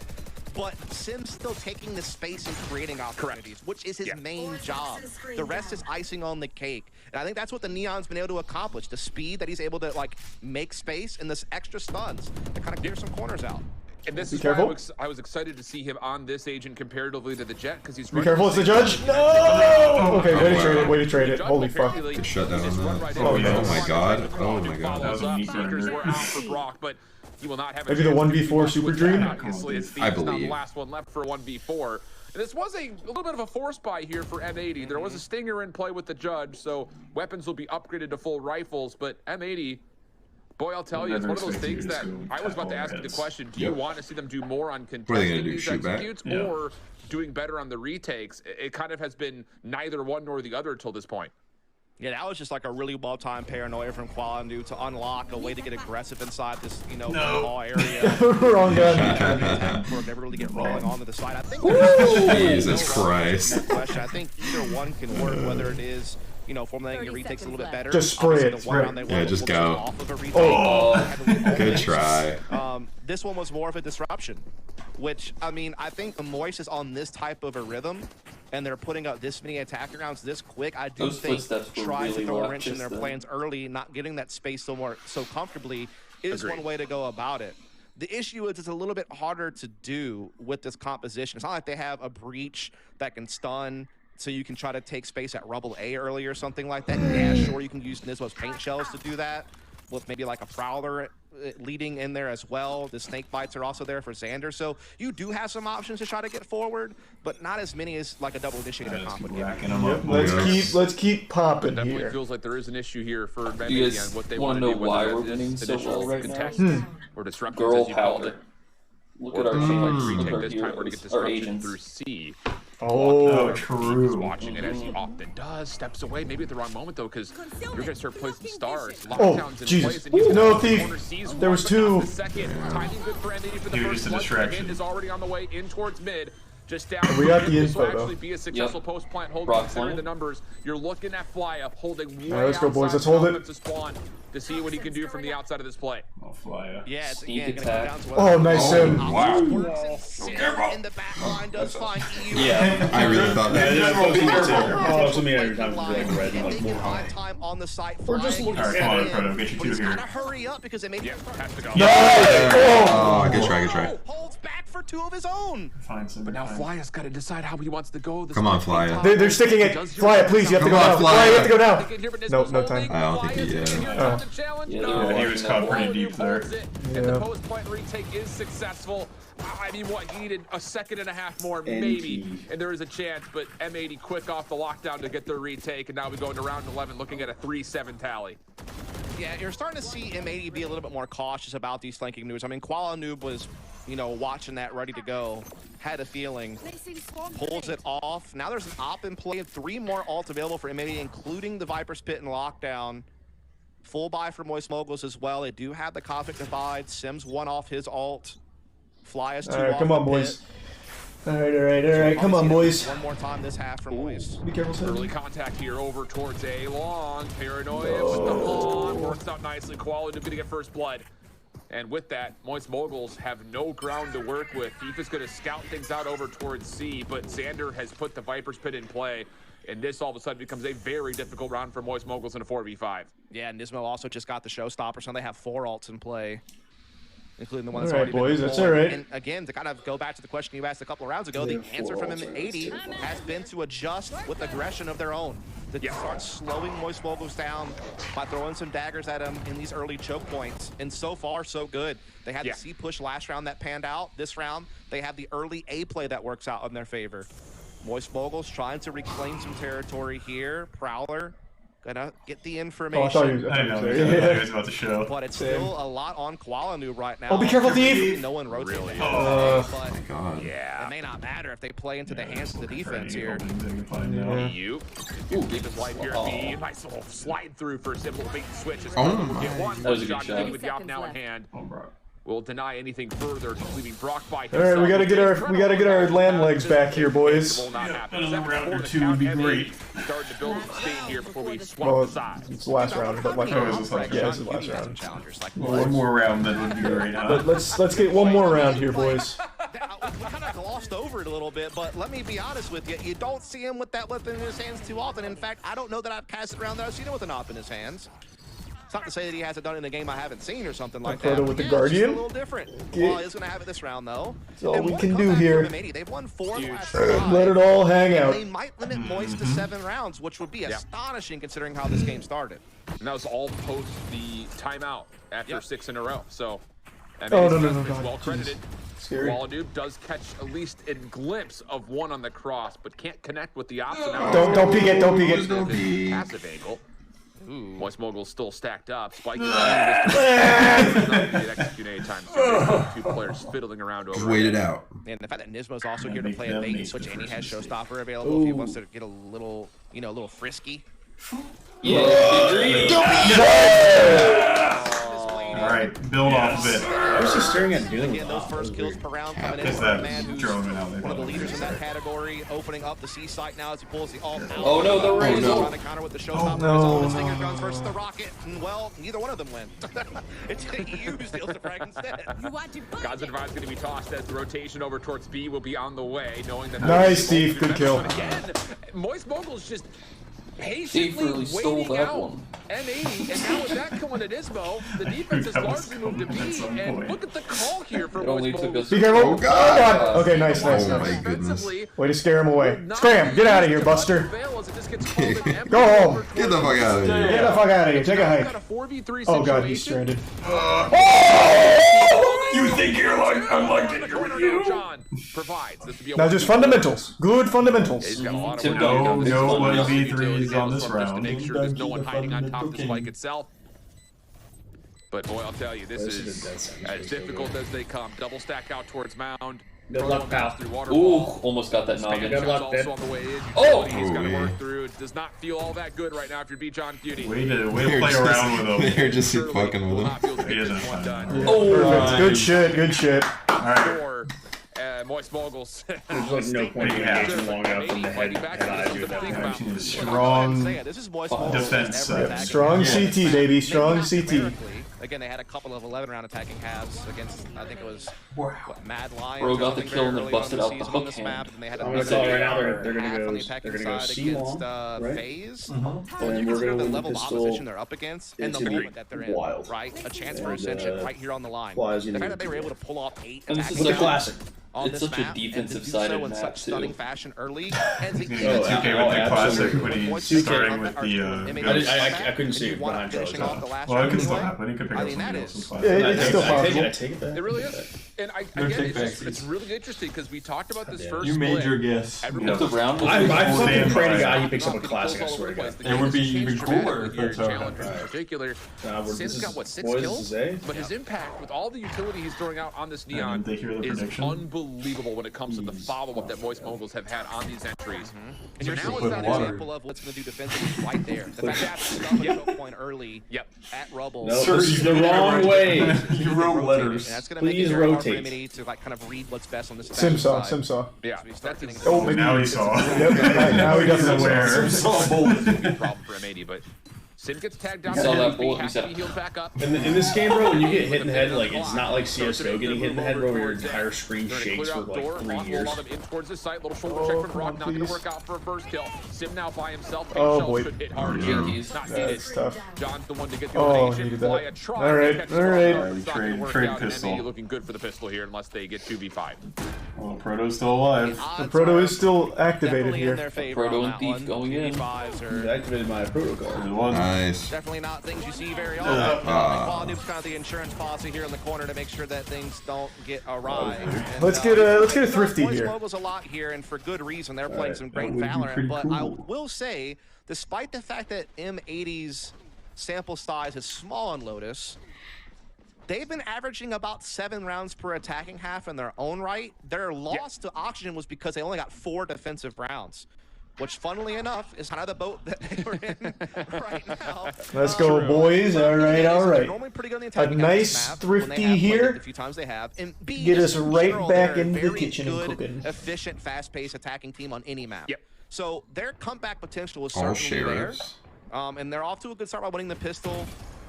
But Sim's still taking the space and creating opportunities, which is his main job. The rest is icing on the cake. And I think that's what the Neon's been able to accomplish. The speed that he's able to like make space and this extra stuns to kind of clear some corners out. And this Be is careful. why I was excited to see him on this agent comparatively to the Jet because he's Be careful, it's the judge. No. Okay, way to trade it. Way to trade it. Holy fuck. Good shutdown on that. Oh, yeah. Oh my god. Oh my god. That was a neat Sneakers burner. were out for Brock, but he will not have a Maybe the chance to 1v4 do Super much with Dream? that. Obviously, it's I not the believe. last one left for 1v4. And this was a little bit of a force buy here for M80. There was a stinger in play with the judge, so weapons will be upgraded to full rifles, but M80, boy, I'll tell you, it's one of those things that I was about to ask you the question, do you want to see them do more on What are they contesting gonna do, these shoot back? executes Yeah. or doing better on the retakes? It kind of has been neither one nor the other till this point. Yeah, that was just like a really well-timed paranoia from Qualanu to unlock a way to get aggressive inside this, you know, ball area. Wrong gun. For never really get rolling onto the side. I think Jesus Christ. question. I think either one can work, whether it is, you know, formulating your retakes a little bit better. Just spray it, Obviously, the one round they Yeah, won just was go. off of a retake. Oh, good try. This one was more of a disruption, which, I mean, I think the Moist is on this type of a rhythm, and they're putting up this many attack rounds this quick. I do Those think footsteps were trying really to throw a rough wrench in just their then. plans early, not getting that space so comfortably is Agreed. one way to go about it. The issue is it's a little bit harder to do with this composition. It's not like they have a breach that can stun, so you can try to take space at Rubble A early or something like that. Yeah, sure, you can use Nismo's paint shells to do that, with maybe like a Prowler leading in there as well. The snake bites are also there for Xander, so you do have some options to try to get forward, but not as many as like a double initiator comp would give. Racking them up. Let's keep popping Definitely here. feels like there is an issue here for Do you M80 guys on what they want want to to know do, why whether we're it's winning so initial well right now? contests or disruptors, Girl as you called power. it. Look at our team. Look at our This time we're to get heroes, our disruption agents. through C. Oh, He's true. watching it as he often does. Steps away, maybe at the wrong moment though, because you're gonna start placing stars. Oh, Lockdowns in Jesus. place, and he's No, gonna thief. corner, sees There one, was but two. not the second. Timing good for M80 for the Dude, first it's a one. distraction. Hit is already on the way in towards mid. Just down. We got the This will info, though. actually be a successful post plant hold Brock considering Flank. the numbers. You're looking at Fly Up holding way All right, let's go, boys. outside Let's hold the it. offensive spawn to see what he can do from the outside of this play. I'll fly up. Yeah, it's Sneak again gonna come attack. down to Oh, nice sim. Wow. in the back line does find EU. Yeah. I really thought Yeah, that. just roll me too. Oh, so many other times to be like red, And like they more can high. find time on the site. Or just look Alright, come on, Proto, get you But two he's here. gotta hurry up because they may Yeah, has to go. Oh, good try, good try. holds back for 2 of his own. Find some. But now Fly has got to decide how he wants to go. This Come on, might take Fly. time. They're sticking it. Fly it, please. You have to Come go on, now. Fly Fly, it. you have to go now. No, No time. I don't think he is. Yeah, he was caught pretty deep there. And the post point retake is successful. I mean, what, he needed a second and a half more, maybe, and there is a chance, but M80 quick off the lockdown to get their retake, and now we go into round 11 looking at a 3-7 tally. Yeah, you're starting to see M80 be a little bit more cautious about these flanking moves. I mean, Koala Noob was, you know, watching that ready to go. Had a feeling. Pulls it off. Now there's an op in play. 3 more ults available for M80, including the Viper's Pit and Lockdown. Full buy for Moist Moguls as well. They do have the Cosmic Divide. Sims 1 off his ult. Fly is 2 off. Come on, boys. Alright, come on, boys. One more time this half from Moist. Be careful, Sam. Early contact here over towards A long. Paranoia with the pawn. Works out nicely. Koala Noob gonna get first blood. And with that, Moist Moguls have no ground to work with. Tifa's gonna scout things out over towards C, but Xander has put the Viper's Pit in play. And this all of a sudden becomes a very difficult round for Moist Moguls in a 4v5. Yeah, Nismo also just got the showstopper, so they have 4 ults in play, including the one that's all right, already boys, been that's all right. And again, to kind of go back to the question you asked a couple of rounds ago, the answer from M80 has been to adjust with aggression of their own. To start slowing Moist Moguls down by throwing some daggers at them in these early choke points. And so far, so good. They had the C push last round that panned out. This round, they have the early A play that works out in their favor. Moist Moguls trying to reclaim some territory here. Prowler gonna get the information. Oh, I thought he was, I know, he was about to show. But it's still a lot on Koala Noob right now. Oh, be careful, Thief! No one rotates. Really? Oh my god. Yeah. It may not matter if they play into the hands of the defense here. You. Keep his life here. B. Nice little slide through for a simple bait and switch. That was a good shot. With the op now in hand. Will deny anything further, just leaving Brock by himself. All right, we gotta get our land legs back here, boys. Another round or 2 would be great. Starting to build some steam here before we swap the sides. It's the last round, but like, this is the last round. One more round then would be great, huh? But let's get one more round here, boys. We kind of glossed over it a little bit, but let me be honest with you. You don't see him with that weapon in his hands too often. In fact, I don't know that I've passed it around that I've seen him with an op in his hands. It's not to say that he hasn't done it in a game I haven't seen or something like that. With the Guardian. It's a little different. Well, he's going to have it this round, though. That's all we can do here. They've won 4 last Let it all hang out. They might limit Moist to 7 rounds, which would be astonishing considering how this game started. And that was all post the timeout after 6 in a row. So, no, well credited. Koala Noob does catch at least a glimpse of one on the cross, but can't connect with the option. Don't peek it. Passive angle. Moist Moguls still stacked up. Spike execute anytime soon. 2 players fiddling around over. Wait it out. And the fact that Nismo's also here to play a bait and switch, and he has showstopper available if he wants to get a little, you know, a little frisky. Alright, build off of it. I was just staring at doing those first kills per round coming in from a man who's one of the leaders in that category, opening up the C site now as he pulls the ult out. Oh no, the raise. Trying to counter with the showstopper. His finger guns versus the rocket, and well, neither one of them win. It's EU steals the frag instead. God's advice going to be tossed as the rotation over towards B will be on the way, knowing that. Nice, Steve. Good kill. Again, Moist Moguls just patiently waiting out M80, and now with that killing at Ismo, the defense has largely moved to B, and look at the call here for Moist Moguls. Be careful! Oh god! Okay, nice. Oh my goodness. Way to scare him away. Scram! Get out of here, Buster! Go home! Get the fuck out of here. Get the fuck out of here. Take a hike. Oh god, he's stranded. You think you're like, I'm like here with you? Now just fundamentals. Good fundamentals. No 1v3s on this round. To make sure there's no one hiding on top of the spike itself. But boy, I'll tell you, this is as difficult as they come. Double stack out towards Mound. Good luck, pal. Ooh, almost got that noggin. Good luck, also on the way in. He's got to work through. It does not feel all that good right now if you're B-John Beauty. Way to play around with him. They're just fucking with him. He isn't fun. Oh, good shit. Alright. Moist Moguls. There's like no point in engaging long enough from the head. Strong defense. Strong CT, baby. Strong CT. Again, they had a couple of 11-round attacking halves against, I think it was, Mad Lions. Bro got the kill and then busted out the hook hand. That's all right now. They're gonna go C long, right? Phase. And we're gonna the win level of pistol. opposition they're up against and the moment that they're in. Wild. Right? A chance for ascension right here on the line. The fact that they were able to pull off 8 attacking It's a classic. It's such a defensive-sided in map, such too. stunning fashion early. And the 2K with the classic when he's starting with the I couldn't see it behind Charles. Well, it can still happen. He could pick up something else. It's still possible. I take it back. It really is. And again, it's really interesting because we talked about this first. You made split. your guess. The round was I fucking pray to God he picks up a classic, I swear to God. It would be even cooler if that's challengers in particular. Sim's got, what, 6 kills? But his impact with all the utility he's throwing out on this Neon is unbelievable when it comes to the follow-up that Moist Moguls have had on these entries. And you're now it's that example of what's going to do defensively right there. The fact that stuff a point early at Rubble. No, this is the wrong way. You wrote letters. And that's going to make it very hard for M80 to like kind of read what's best on this. Sim saw. Yeah. Oh, now he saw. Yep. Now he doesn't aware. Sim saw a bullet. Problem for M80, but Sim gets tagged down. Saw that bullet. Has to be healed back up. In this game, bro, when you get hit in the head, like it's not like CS:GO getting hit in the head, bro. Your entire screen shakes for like 3 years. In towards the site. Little shoulder check from Rock. Not going to work out for a first kill. Sim now by himself. Oh boy, hit hard. He's not that's tough. John's the one to get the elimination. Fly a try. All right. Trade pistol. Looking good for the pistol here unless they get 2v5. Well, Proto's still alive. The Proto is still activated here. Proto and Thief going in. He's activated my protocol. Nice. Definitely not things you see very often. Quality's kind of the insurance policy here in the corner to make sure that things don't get awry. Let's get a thrifty here. Moguls a lot here, and for good reason. They're playing some great Valorant, but I will say, despite the fact that M80's sample size is small on Lotus, they've been averaging about 7 rounds per attacking half in their own right. Their loss to Oxygen was because they only got 4 defensive rounds, which, funnily enough, is kind of the boat that they were in right now. Let's go, boys. All right. A nice thrifty here. The few times they have, and B, get us right general, back in the kitchen and cooking. Efficient, fast-paced attacking team on any map. Yep. So their comeback potential is certainly there. And they're off to a good start by winning the pistol.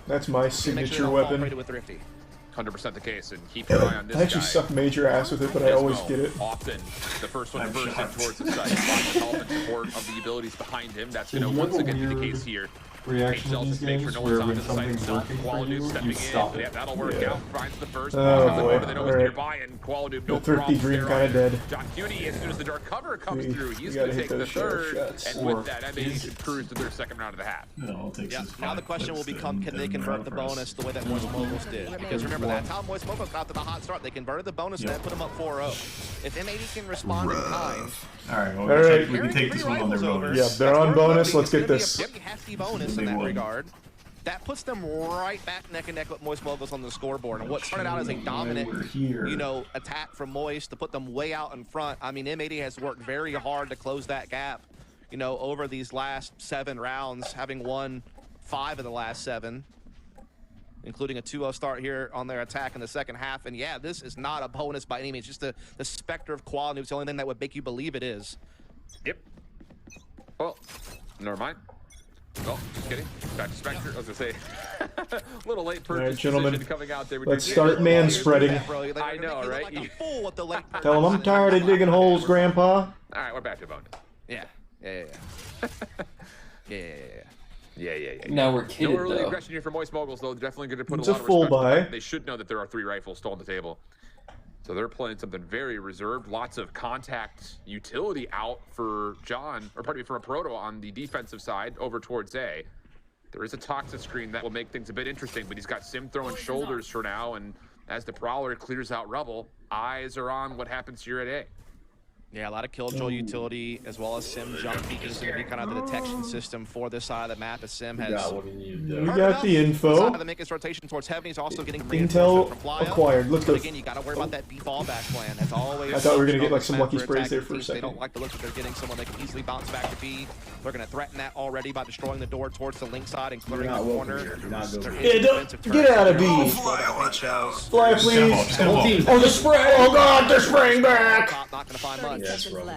That's my signature weapon. 100% the case, and keep your eye on this I actually suck major ass with it, but I always get it. Often, the first one first in towards the site. Lots of help and support of the abilities behind him. That's going to once again be the case here. Reaction to these games where when something's working for you stop it. Yeah, that'll work out. Finds the first. Oh boy. Nearby, and Quality, no the thrifty dream kind of dead. John Cutie, as soon as the dark cover comes through, he's going to take the third. And with that, M80 should cruise to their second round of the hat. Now the question will become, can they convert the bonus the way that Moist Moguls did? Because remember, that's how Moist Moguls got to the hot start. They converted the bonus and then put them up 4-0. If M80 can respond in time. Alright, well, we can take this one on their bonus. Yeah, they're on bonus. Let's get this. Hefty bonus in that regard. That puts them right back neck and neck with Moist Moguls on the scoreboard. And what started out as a dominant, attack from Moist to put them way out in front. I mean, M80 has worked very hard to close that gap, over these last 7 rounds, having won 5 of the last 7, including a 2-0 start here on their attack in the second half. And yeah, this is not a bonus by any means. Just the specter of quality is the only thing that would make you believe it is. Yep. Well, never mind. Oh, just kidding. Back to Spectre. I was going to say, a little late purchase decision coming out there. Let's start man spreading. I know, right? Tell him I'm tired of digging holes, Grandpa. All right, we're back to bonus. Yeah. Now we're kidding, no early though. aggression here for Moist Moguls, though. Definitely going to put It's a lot a of full respect. buy. They should know that there are 3 rifles still on the table. So they're playing something very reserved. Lots of contact utility out for John, or pardon me, for a Proto on the defensive side over towards A. There is a toxic screen that will make things a bit interesting, but he's got Sim throwing shoulders for now, and as the Prowler clears out Rubble, eyes are on what happens here at A. Yeah, a lot of Killjoy utility, as well as Sim jump peek is going to be kind of the detection system for this side of the map, as Sim has. We got the info. To make his rotation towards heaven, he's also getting intel acquired. Let's go. But again, you got to worry about that B fallback plan. That's always. I thought we were gonna get like some lucky sprays there for a second. They don't like the looks that they're getting. Someone they can easily bounce back to B. They're going to threaten that already by destroying the door towards the link side and clearing the corner. Get out of B. Fly, please. Oh, the spray! Oh God, they're spraying back. Not going to find much.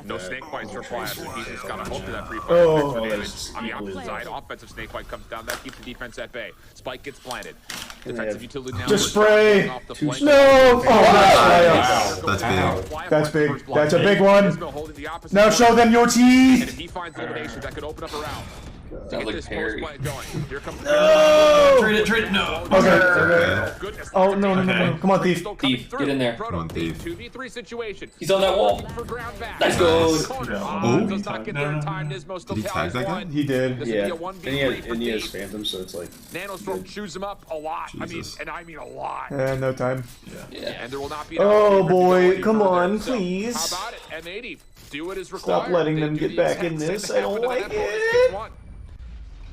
No snake bites for Flash. He's just got to hope for that free fire. On the opposite side, offensive snake bite comes down. That keeps the defense at bay. Spike gets planted. Defensive utility now. Just spray. No. Oh, that's big. That's a big one. Now show them your teeth. And if he finds elimination, that could open up a round. Sounds like Perry. No! Trade it, no. Okay. Oh, no. Come on, Thief. Thief, get in there. Come on, Thief. 2v3 situation. He's on that wall. Nice go. Does not get there in time. Nismo still Did he tag that guy? He did. Yeah. And he has Phantom, so it's like... Nanostorm chews him up a lot. Jesus. I mean a lot. No time. Yeah. And there will not be Oh, boy. Come on, please. How about it? M80. Do what is required. Stop letting them get back in this. I don't like it.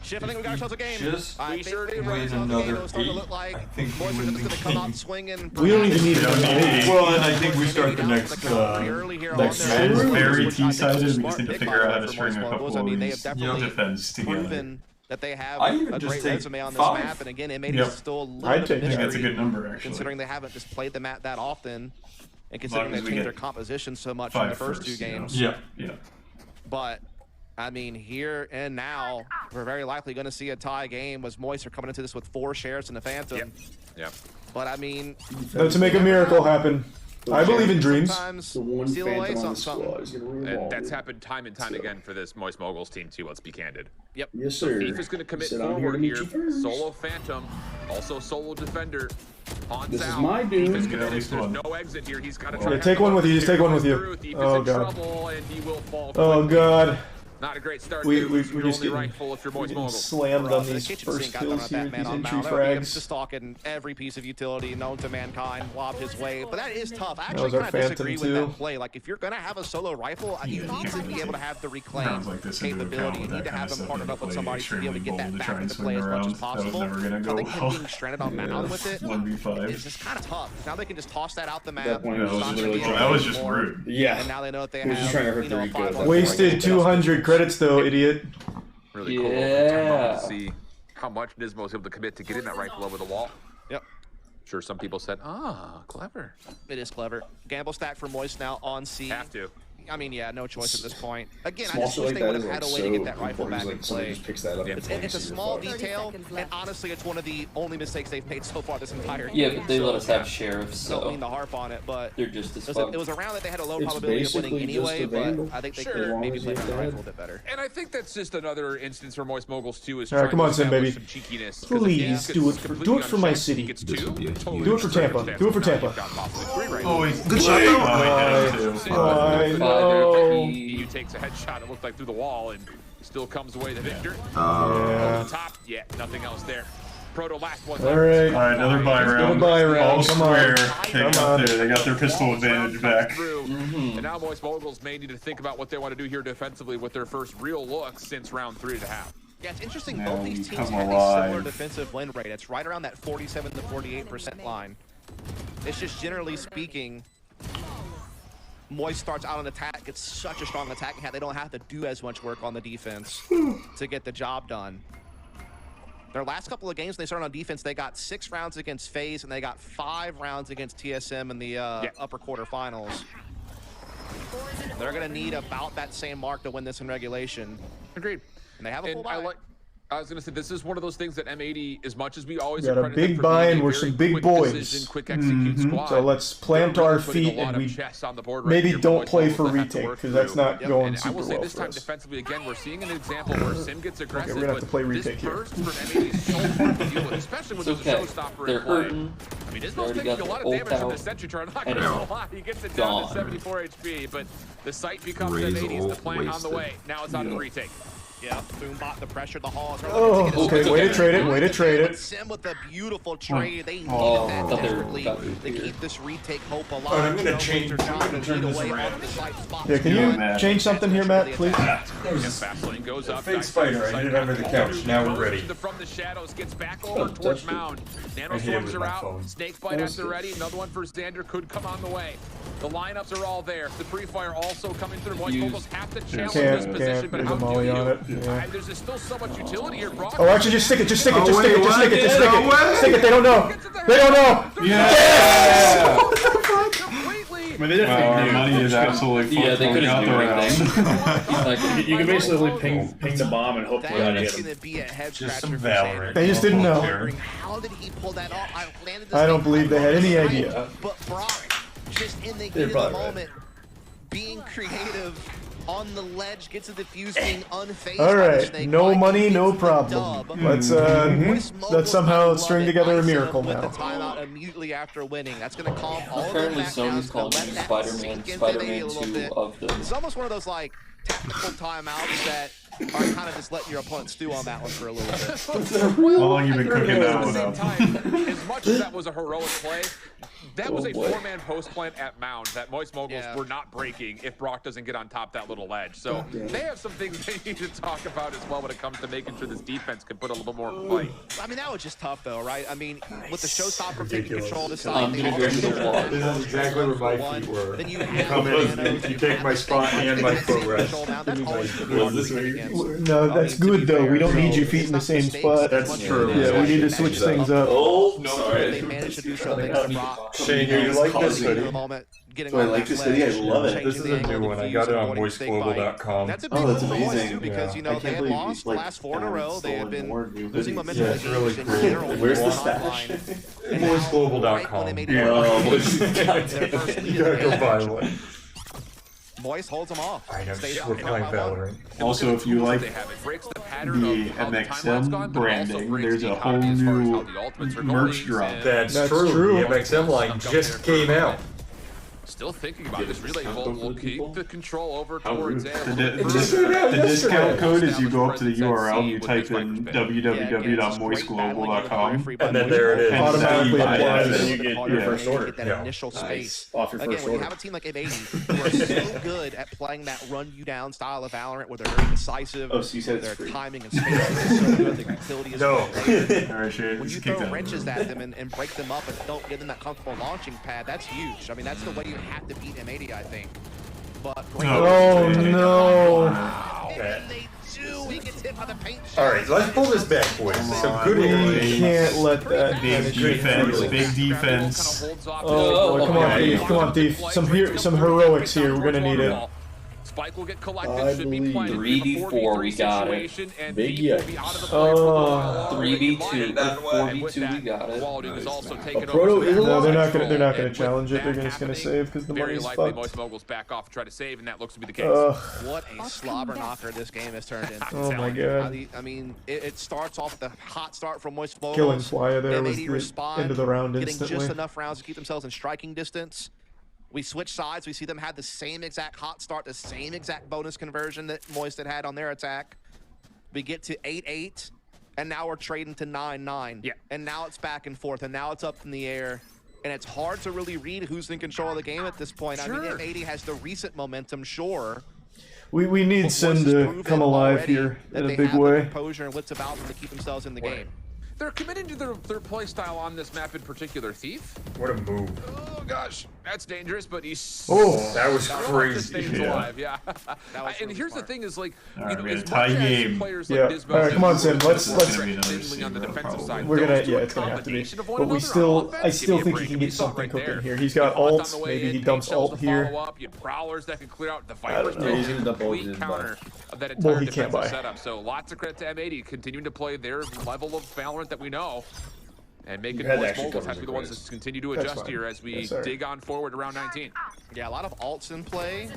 Shift, I think we got ourselves a game. Just I win another 8. I think we win the game. We don't even need it. Well, and I think we start the next match. Very T-sided. We just need to figure out how to string a couple of these defense together. That they have I even a just great take resume on this 5. map, and again, M80 is still a little I'd bit take that's a good number, actually. considering they haven't just played the map that often, and considering they've changed their composition so much in the first 2 games. Yeah. But I mean, here and now, we're very likely going to see a tie game. Was Moist are coming into this with 4 shares in the Phantom. Yep. But I mean, to make a miracle happen. I believe in dreams. The one Phantom on the squad is going to revolve. And that's happened time and time again for this Moist Moguls team too, let's be candid. Yep. Yes, sir. Thief is going to commit forward here. Solo Phantom, also solo Defender. This is my doom. There's no exit here. He's got to try. Take one with you. Just take one with you. Oh, God. Oh, God. Not a great start. We're just getting slammed on these first kills here, these entry frags. Just stalking every piece of utility known to mankind, lobbed his way. But that is tough. I actually kind of disagree with that play. Like, if you're going to have a solo rifle, you need to be able to have the reclaim capability. You need to have them partnered up with somebody to be able to get that back into play as much as possible. I think him being stranded on mound with it is just kind of tough. Now they can just toss that out the map. That was just rude. Yeah. And now they know that they have, wasted 200 credits though, idiot. Really cool. To see how much Nismo is able to commit to getting that rifle over the wall. Yep. Sure, some people said, clever. It is clever. Gamble stack for Moist now on C. Have to. I mean, yeah, no choice at this point. Again, I just wish they would have had a way to get that rifle back in play. It's a small detail, and honestly, it's one of the only mistakes they've made so far this entire game. Yeah, but they let us have sheriffs, so... Don't mean to harp on it, but... They're just as it was a round that they had a low probability of winning anyway, but I think they could maybe play the rifle a bit better. And I think that's just another instance where Moist Moguls 2 is trying to establish some cheekiness. Please, do it for my city. Do it for Tampa. Do it for Tampa. Oh, good shot though. I know. He takes a headshot, it looked like through the wall, and still comes away the victor. Yeah. On top, nothing else there. Proto last one. All right, another buy round. All square. They got their pistol advantage back. And now Moist Moguls may need to think about what they want to do here defensively with their first real look since round 3.5. Yeah, it's interesting. Both these teams have a similar defensive win rate. It's right around that 47 to 48% line. It's just generally speaking, Moist starts out on attack, gets such a strong attacking hat, they don't have to do as much work on the defense to get the job done. Their last couple of games, when they started on defense, they got 6 rounds against FaZe, and they got 5 rounds against TSM in the upper quarterfinals. They're going to need about that same mark to win this in regulation. Agreed. And they have a full buy. I was going to say, this is one of those things that M80, as much as we always got a big buy and we're some big boys. So let's plant our feet and we maybe don't play for retake because that's not going super well for us. I will say this time defensively, again, we're seeing an example where Sim gets aggressive, we're going to have to play retake here. Burst from M80 is so hard to deal with, especially when there's a showstopper in play. I mean, Ismail's taking a lot of damage from the sentry turret. I'm not going to lie. He gets it down to 74 HP, but the site becomes M80's the plant on the way. Now it's on to the retake. Yeah, Boombot, the pressure, the halls. Okay, way to trade it, way to trade it. Sim with a beautiful trade. They needed that desperately to keep this retake hope alive. I'm going to change. I'm going to turn this around. Yeah, can you change something here, Matt, please? Fake spider, I hit it under the couch. Now we're ready. From the shadows, gets back over towards Mound. Nanostorms are out. Snakebite after ready. Another one for Xander could come on the way. The lineups are all there. The pre-fire also coming through. Moist Moguls have to challenge this position, but how do you? Yeah. There's still so much utility here, Brock. Oh, actually, just stick it, just stick it, just stick it, just stick it, just stick it. Stick it, they don't know. They don't know. Yes! What the fuck? Completely. Our money is absolutely fucked. Yeah, they couldn't do anything. You can basically ping the bomb and hope to hit him. Just some Valorant. They just didn't know. How did he pull that off? I don't believe they had any idea. But Brock, just in the heat of the moment, being creative on the ledge, gets a defuse, being unfazed. All right, no money, no problem. Let's somehow string together a miracle now. With the timeout immediately after winning, that's going to calm all apparently of them back Sony's calling it Spider-Man 2 of them. It's almost one of those like tactical timeouts that are kind of just letting your opponent stew on that one for a little bit. How long you been cooking that one up? As much as that was a heroic play, that was a four-man post plant at Mound that Moist Moguls were not breaking if Brock doesn't get on top that little ledge. So they have some things they need to talk about as well when it comes to making sure this defense can put a little more fight. I mean, that was just tough though, right? I mean, with the showstopper taking control of the side, this is exactly where my feet were. Then you come in, you take my spot and my foot rest. No, that's good though. We don't need your feet in the same spot. That's true. Yeah, we need to switch things up. Oh, no, sorry. They managed to do something to Brock. Shane, you like this hoodie? Do I like this hoodie? I love it. This is a new one. I got it on voiceglobal.com. That's a big that's amazing. Because, you know, they had lost the last 4 in a row. They had been losing momentum. Yeah, it's really cool. Where's the stash? Voiceglobal.com. You gotta go buy one. Moist holds them off. I know, we're playing Valorant. Also, if you like the MXM branding, there's a whole new merch drop. That's true. The MXM line just came out. Still thinking about this relay vault. We'll keep the control over towards it. The discount code is you go up to the URL, you type in www.moistglobal.com, and then there it is. Automatically applies, and you get your first order. Get that initial space. Off your first Again, when you have a team like M80 who are so good at playing that run-you-down style of Valorant, where they're very decisive, so you said their timing and spacing is so good, the utility is when you throw wrenches at them and break them up and don't give them that comfortable launching pad, that's huge. I mean, that's the way you have to beat M80, I think. But oh no! They do. He gets hit by the paint. All right, let's pull this back, boys. Some good We can't let that big defense. Big defense. Oh, boy, come on, Thief! Come on, Thief! Some heroics here. We're gonna need it. Spike will get collected. I should be believe 3v4 we got it. Big yes. 3v2. 4v2 we got it. No, they're not gonna challenge it. They're just gonna save because the money's fucked. Moist Moguls back off and try to save, and that looks to be the case. What a slobber knocker this game has turned into. Oh my god. I mean, it starts off with a hot start from Moist Moguls. Killing Flya there was the end of the round getting instantly. Just enough rounds to keep themselves in striking distance. We switch sides. We see them have the same exact hot start, the same exact bonus conversion that Moist had on their attack. We get to 8-8, and now we're trading to 9-9. Yeah. And now it's back and forth, and now it's up in the air. And it's hard to really read who's in control of the game at this point. Sure. I mean, M80 has the recent momentum, sure. We need Sin to come alive here in a big way. Composure and wits about them to keep themselves in the game. They're committing to their play style on this map in particular. Thief. What a move. Oh gosh, that's dangerous, but he's that was crazy. Alive. Yeah. And here's the thing: is like you know, as tie much game. As players yeah. like Dismo, all right, come on, Sim. Let's. On the defensive side, we're gonna. Yeah, it's gonna have to be. But we still. I still think he can get something cooking here. He's got ults. Maybe he dumps ult here. You have prowlers that can clear out the Vipers. He's gonna dump ult counter of that entire defensive setup. So lots of credit to M80 continuing to play their level of Valorant that we know. And making Moist Moguls have to be the ones that continue to adjust here as we dig on forward around 19. Yeah, a lot of ults in play,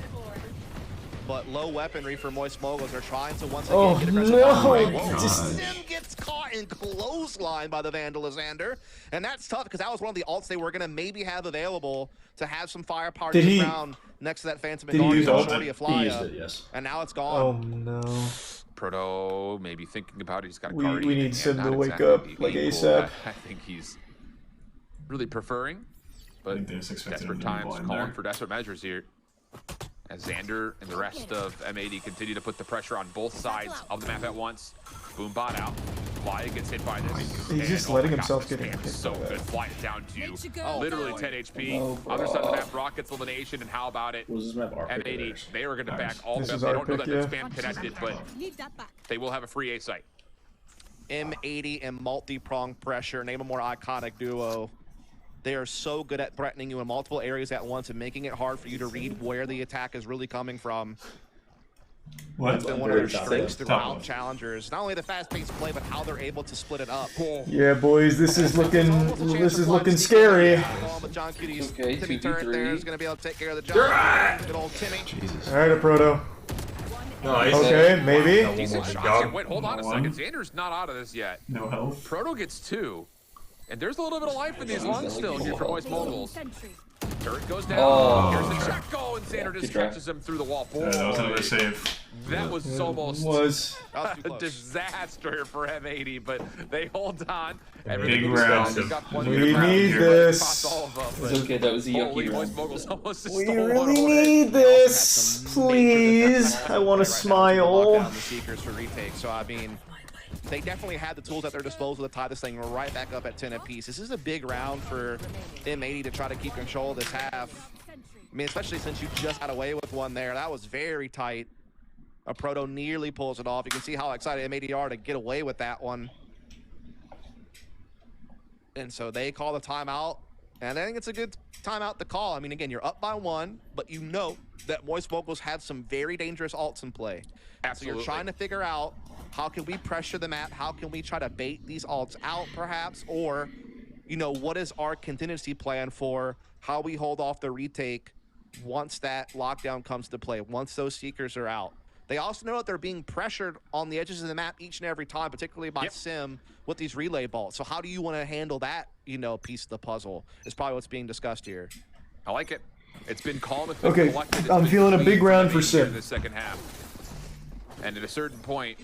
but low weaponry for Moist Moguls. They're trying to once again get aggressive. Sim gets caught in clothesline by the Vandalizander, and that's tough because that was one of the ults they were going to maybe have available to have some firepower around next to that Phantom and Guardian Shorty of Flya. Yes. And now it's gone. Oh no. Proto maybe thinking about it. He's got a Guardian. We need Sim to wake up like ASAP. I think he's really preferring, but desperate times calling for desperate measures here. As Xander and the rest of M80 continue to put the pressure on both sides of the map at once. Boom bot out. Flya gets hit by this. He's just letting himself get hit. So good. Flya down to literally 10 HP. Other side of the map, Brock gets elimination, and how about it? M80, they are going to back all of them. They don't know that they're spam connected, but they will have a free A site. M80 and multi-prong pressure, name a more iconic duo. They are so good at threatening you in multiple areas at once and making it hard for you to read where the attack is really coming from. What? It's been one of their strengths throughout challengers. Not only the fast-paced play, but how they're able to split it up. Yeah, boys, this is looking scary. Okay, Timmy Turret there is going to be able to take care of the job. Good old Timmy. Jesus. All right, a proto. Nice. Okay, maybe. Wait, hold on a second. Xander's not out of this yet. No health. Proto gets 2. And there's a little bit of life in these lungs still here for Moist Moguls. Turret goes down. Here's the check goal, and Xander just catches him through the wall. That was another save. That was almost a disaster for M80, but they hold on. Big round. We need this. It's okay, that was a yucky round. We really need this, please. I want to smile. So I mean, they definitely had the tools at their disposal to tie this thing right back up at 10 apiece. This is a big round for M80 to try to keep control of this half. I mean, especially since you just got away with one there. That was very tight. A Proto nearly pulls it off. You can see how excited M80 are to get away with that one. And so they call the timeout. And I think it's a good timeout to call. I mean, again, you're up by 1, but you know that Moist Moguls have some very dangerous ults in play. Absolutely. So you're trying to figure out, how can we pressure the map? How can we try to bait these ults out, perhaps? Or, you know, what is our contingency plan for how we hold off the retake once that lockdown comes to play, once those Seekers are out? They also know that they're being pressured on the edges of the map each and every time, particularly by Sim with these relay balls. So how do you want to handle that, you know, piece of the puzzle is probably what's being discussed here. I like it. It's been calm. It's been collected. I'm feeling a big round for Sim. In the second half. And at a certain point,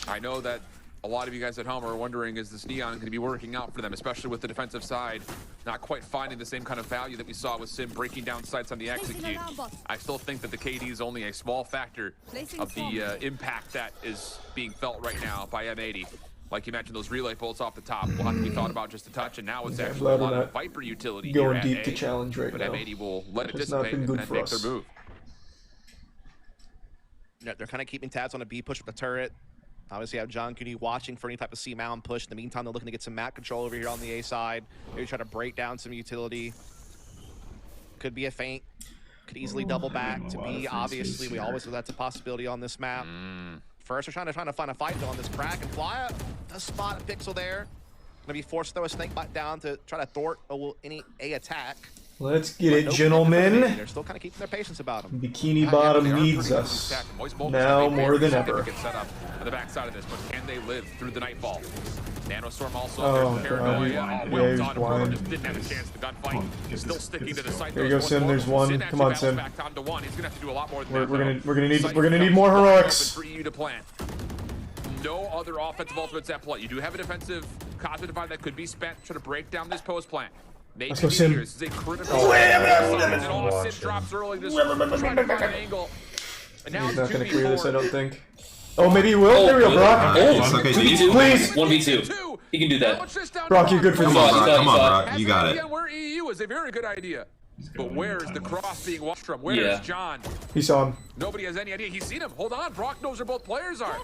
I know that a lot of you guys at home are wondering, is this Neon going to be working out for them, especially with the defensive side not quite finding the same kind of value that we saw with Sim breaking down sites on the execute. I still think that the KD is only a small factor of the impact that is being felt right now by M80. Like you mentioned, those relay bolts off the top will have to be thought about just a touch, and now it's actually a lot of Viper utility going here deep to challenge right now. But M80 will let it dissipate and then make their move. Yeah, they're kind of keeping tabs on a B push with the turret. Obviously, you have John Cooney watching for any type of C mound push. In the meantime, they're looking to get some map control over here on the A side. Maybe try to break down some utility. Could be a feint. Could easily double back to B. Obviously, we always know that's a possibility on this map. First, we're trying to find a fight though on this crack and fly a spot a pixel there. Gonna be forced to throw a snake bite down to try to thwart any A attack. Let's get it, gentlemen. They're still kind of keeping their patience about them. Bikini Bottom needs us now more than ever. Get set up on the backside of this, but can they live through the nightfall? Nanostorm also. Paranoia. Well done. Just didn't have a chance. The gunfight still sticking to the site. There you go, Sim. There's one. Come on, Sim. Back down to 1. He's gonna have to do a lot more than that. We're gonna need more heroics. For EU to plant. No other offensive ultimates at play. You do have a defensive cosmic divide that could be spent to break down this post plant. Let's go, Sim. This is a critical Sim drops early. Just trying to find an angle. And now he's not going to clear this, I don't think. Oh, maybe he will. There we go, Brock. Please. 1v2. He can do that. Brock, you're good for this. Come on, Brock. You got it. Where EU is a very good idea. But where is the cross being watched from? Where is John? He saw him. Nobody has any idea. He's seen him. Hold on. Brock knows where both players are.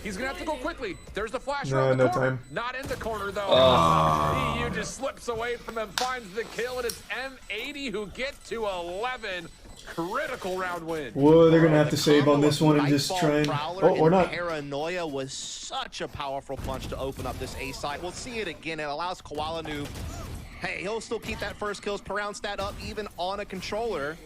He's going to have to go quickly. There's the flash around the corner. Not in the corner, though. EU just slips away from him, finds the kill, and it's M80 who get to 11. Critical round win. Whoa, they're going to have to save on this one and just try and... Oh, or not. Paranoia was such a powerful punch to open up this A site. We'll see it again. It allows Koala Noob. Hey, he'll still keep that first kills per round stat up even on a controller.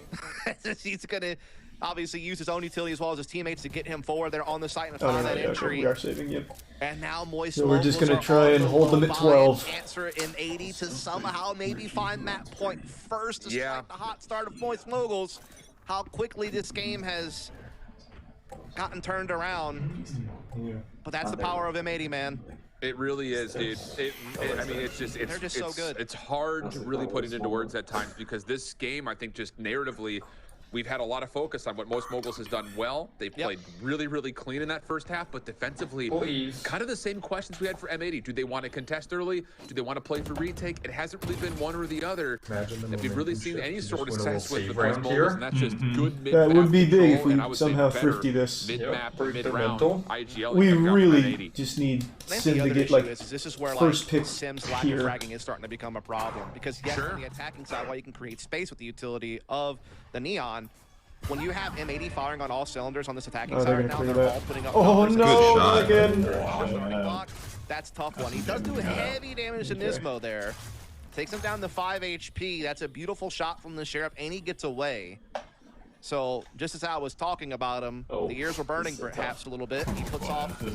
He's going to obviously use his own utility as well as his teammates to get him forward there on the site and find that entry. We are saving you. And now Moist So we're just going to try and hold them at 12. Answer in 80 to somehow maybe find that point first to strike the hot start of Moist Moguls. How quickly this game has gotten turned around. But that's the power of M80, man. It really is, dude. I mean, it's just so good. It's hard to really put it into words at times because this game, I think, just narratively, we've had a lot of focus on what Moist Moguls has done well. They've played really, really clean in that first half, but defensively, kind of the same questions we had for M80. Do they want to contest early? Do they want to play for retake? It hasn't really been one or the other. If you've really seen any sort of success with the Moist Moguls, and that's just good mid-map. That would be big if we somehow thrifty this. Mid-map, mid-round, IGL. We really just need Sim to get like this is where first pick Sim's lack of fragging is starting to become a problem because yes, on the attacking side, while you can create space with the utility of the Neon, when you have M80 firing on all cylinders on this attacking side right now, they're all putting up no, again. That's a tough one. He does do heavy damage to Nismo there. Takes him down to 5 HP. That's a beautiful shot from the Sheriff, and he gets away. So, just as I was talking about him, the ears were burning perhaps a little bit. He puts off good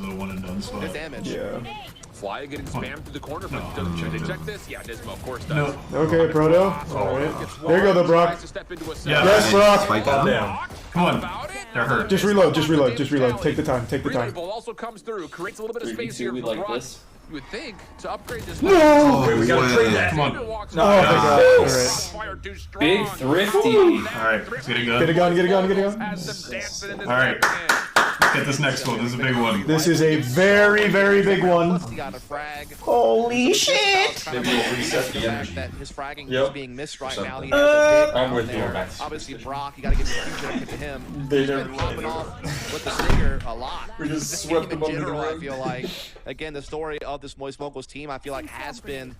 damage. Yeah. Fly getting spammed through the corner, but should they check this? Yeah, Nismo, of course, does. No. Okay, Proto. Alright. There you go, though, Brock. Yes, Brock. Come on. They're hurt. Just reload. Take the time. Also comes through, creates a little bit of space here for Brock. You would think to upgrade this. No! Wait, we gotta trade that. Come on. Oh my god. Alright. Big thrifty. Alright, let's get a gun. Get a gun. Alright. Get this next one. This is a big one. This is a very, very big one. Holy shit! Maybe we'll reset the energy. That his fragging is being missed right now. He has a big I'm with you. Obviously, Brock, you gotta get the to him. He's been popping off with the stinger a lot. We just swept him under the rug. I feel like, again, the story of this Moist Moguls team, I feel like, has been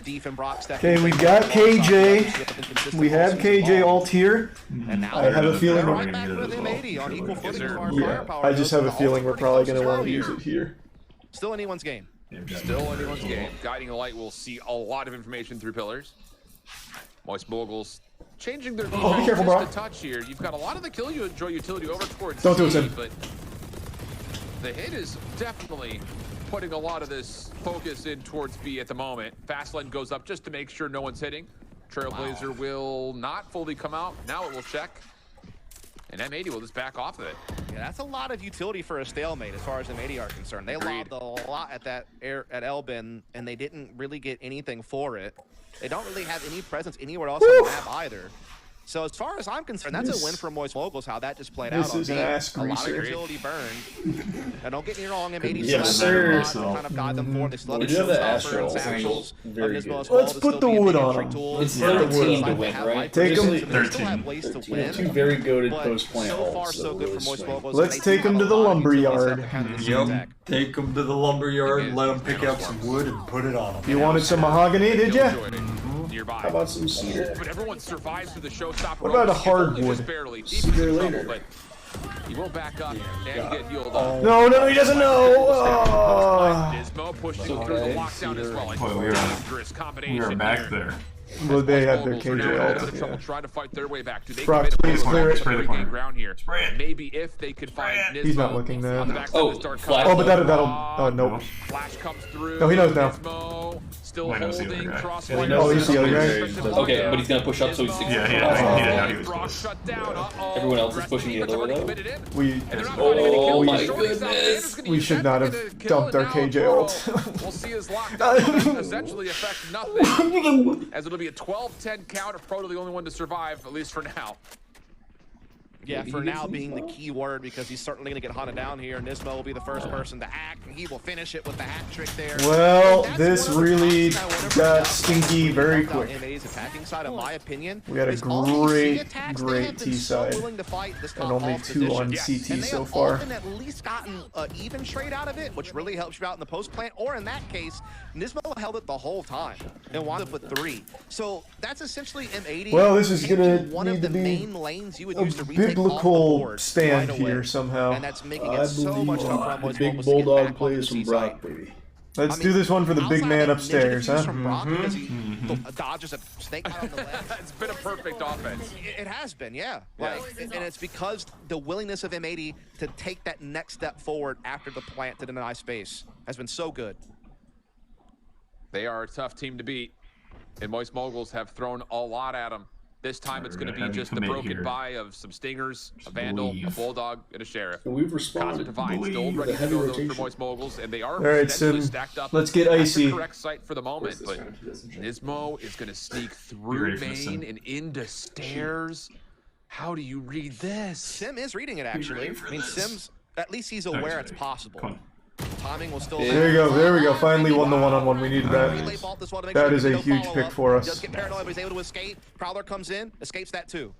Deef and Brock stepping. Okay, we got KJ. We have KJ alt here. I have a feeling we're I just have a feeling we're probably going to want to use it here. Still anyone's game. Still anyone's game. Guiding Light will see a lot of information through pillars. Moist Moguls changing their be careful, bro. a touch here. You've got a lot of the kill you enjoy utility over towards Don't do it, Sim. But the hit is definitely putting a lot of this focus in towards B at the moment. Fastlane goes up just to make sure no one's hitting. Trailblazer will not fully come out. Now it will check. And M80 will just back off of it. Yeah, that's a lot of utility for a stalemate as far as M80 are concerned. They lobbed a lot at that at Elbin, and they didn't really get anything for it. They don't really have any presence anywhere else on the map either. So as far as I'm concerned, that's a win for Moist Moguls, how that just played out on me. A lot of utility burned. And don't get me wrong, M80 still has a lot to kind of guide them forward. They still have the showstopper and satchels of Nismo as well. Let's put the wood on them. It's 13 to win, right? Take them. They still have ways to win. Two very goated post-plant so far, so good for Moist Moguls. Let's take them to the lumberyard. Yep. Take them to the lumberyard, let them pick out some wood and put it on them. You wanted some mahogany, did you? Nearby. How about some cedar? But everyone survives through the showstopper. What about a hardwood? Cedar later. But he will back up and get healed up. No, he doesn't know. Nismo pushing through the lockdown as well. Boy, Dangerous combination. We are back there. Well, they have their KJ ult. Trouble trying to fight their way back. Do they Brock, please clear it. Spray the corner. Ground here. Maybe if they could find Nismo. He's not looking there. Flash. Oh, but that'll. Oh, nope. Flash comes through. No, he knows now. Nismo still holding cross. Oh, he's the other guy. Okay, but he's gonna push up, so he's 6. Yeah, he was Everyone else is pushing the other way, though. Oh my goodness. We should not have dumped our KJ ult. We'll see his lockdown essentially affect nothing, as it'll be a 12-10 count. If Proto the only one to survive, at least for now. Yeah, for now being the key word, because he's certainly going to get hunted down here. Nismo will be the first person to act, and he will finish it with the hat trick there. Well, this really got stinky very quick. MA's attacking side, in my opinion, we had a great T side, and only 2 on CT so far. And at least gotten an even trade out of it, which really helps you out in the post plant. Or in that case, Nismo held it the whole time and wound up with 3. So that's essentially M80. Well, this is gonna one of the main lanes you would use to retake biblical stand here somehow. And that's making it so much tougher for big bulldog plays from Brock, baby. Let's do this one for the big man upstairs, huh? Because he dodges a snake out on the left. It's been a perfect offense. It has been, yeah. And it's because the willingness of M80 to take that next step forward after the plant to deny space has been so good. They are a tough team to beat, and Moist Moguls have thrown a lot at them. This time it's going to be just the broken by of some stingers, a vandal, a bulldog, and a sheriff. We've responded. Still ready to go those for Moist Moguls, and they are stacked up. Let's get icy. The correct site for the moment, but Nismo is going to sneak through main and into stairs. How do you read this? Sim is reading it, actually. I mean, Sim's, at least he's aware it's possible. Timing will still there we go. Finally won the one-on-one. We needed that. That is a huge pick for us. Does get paranoid, but he's able to escape. Prowler comes in, escapes that too.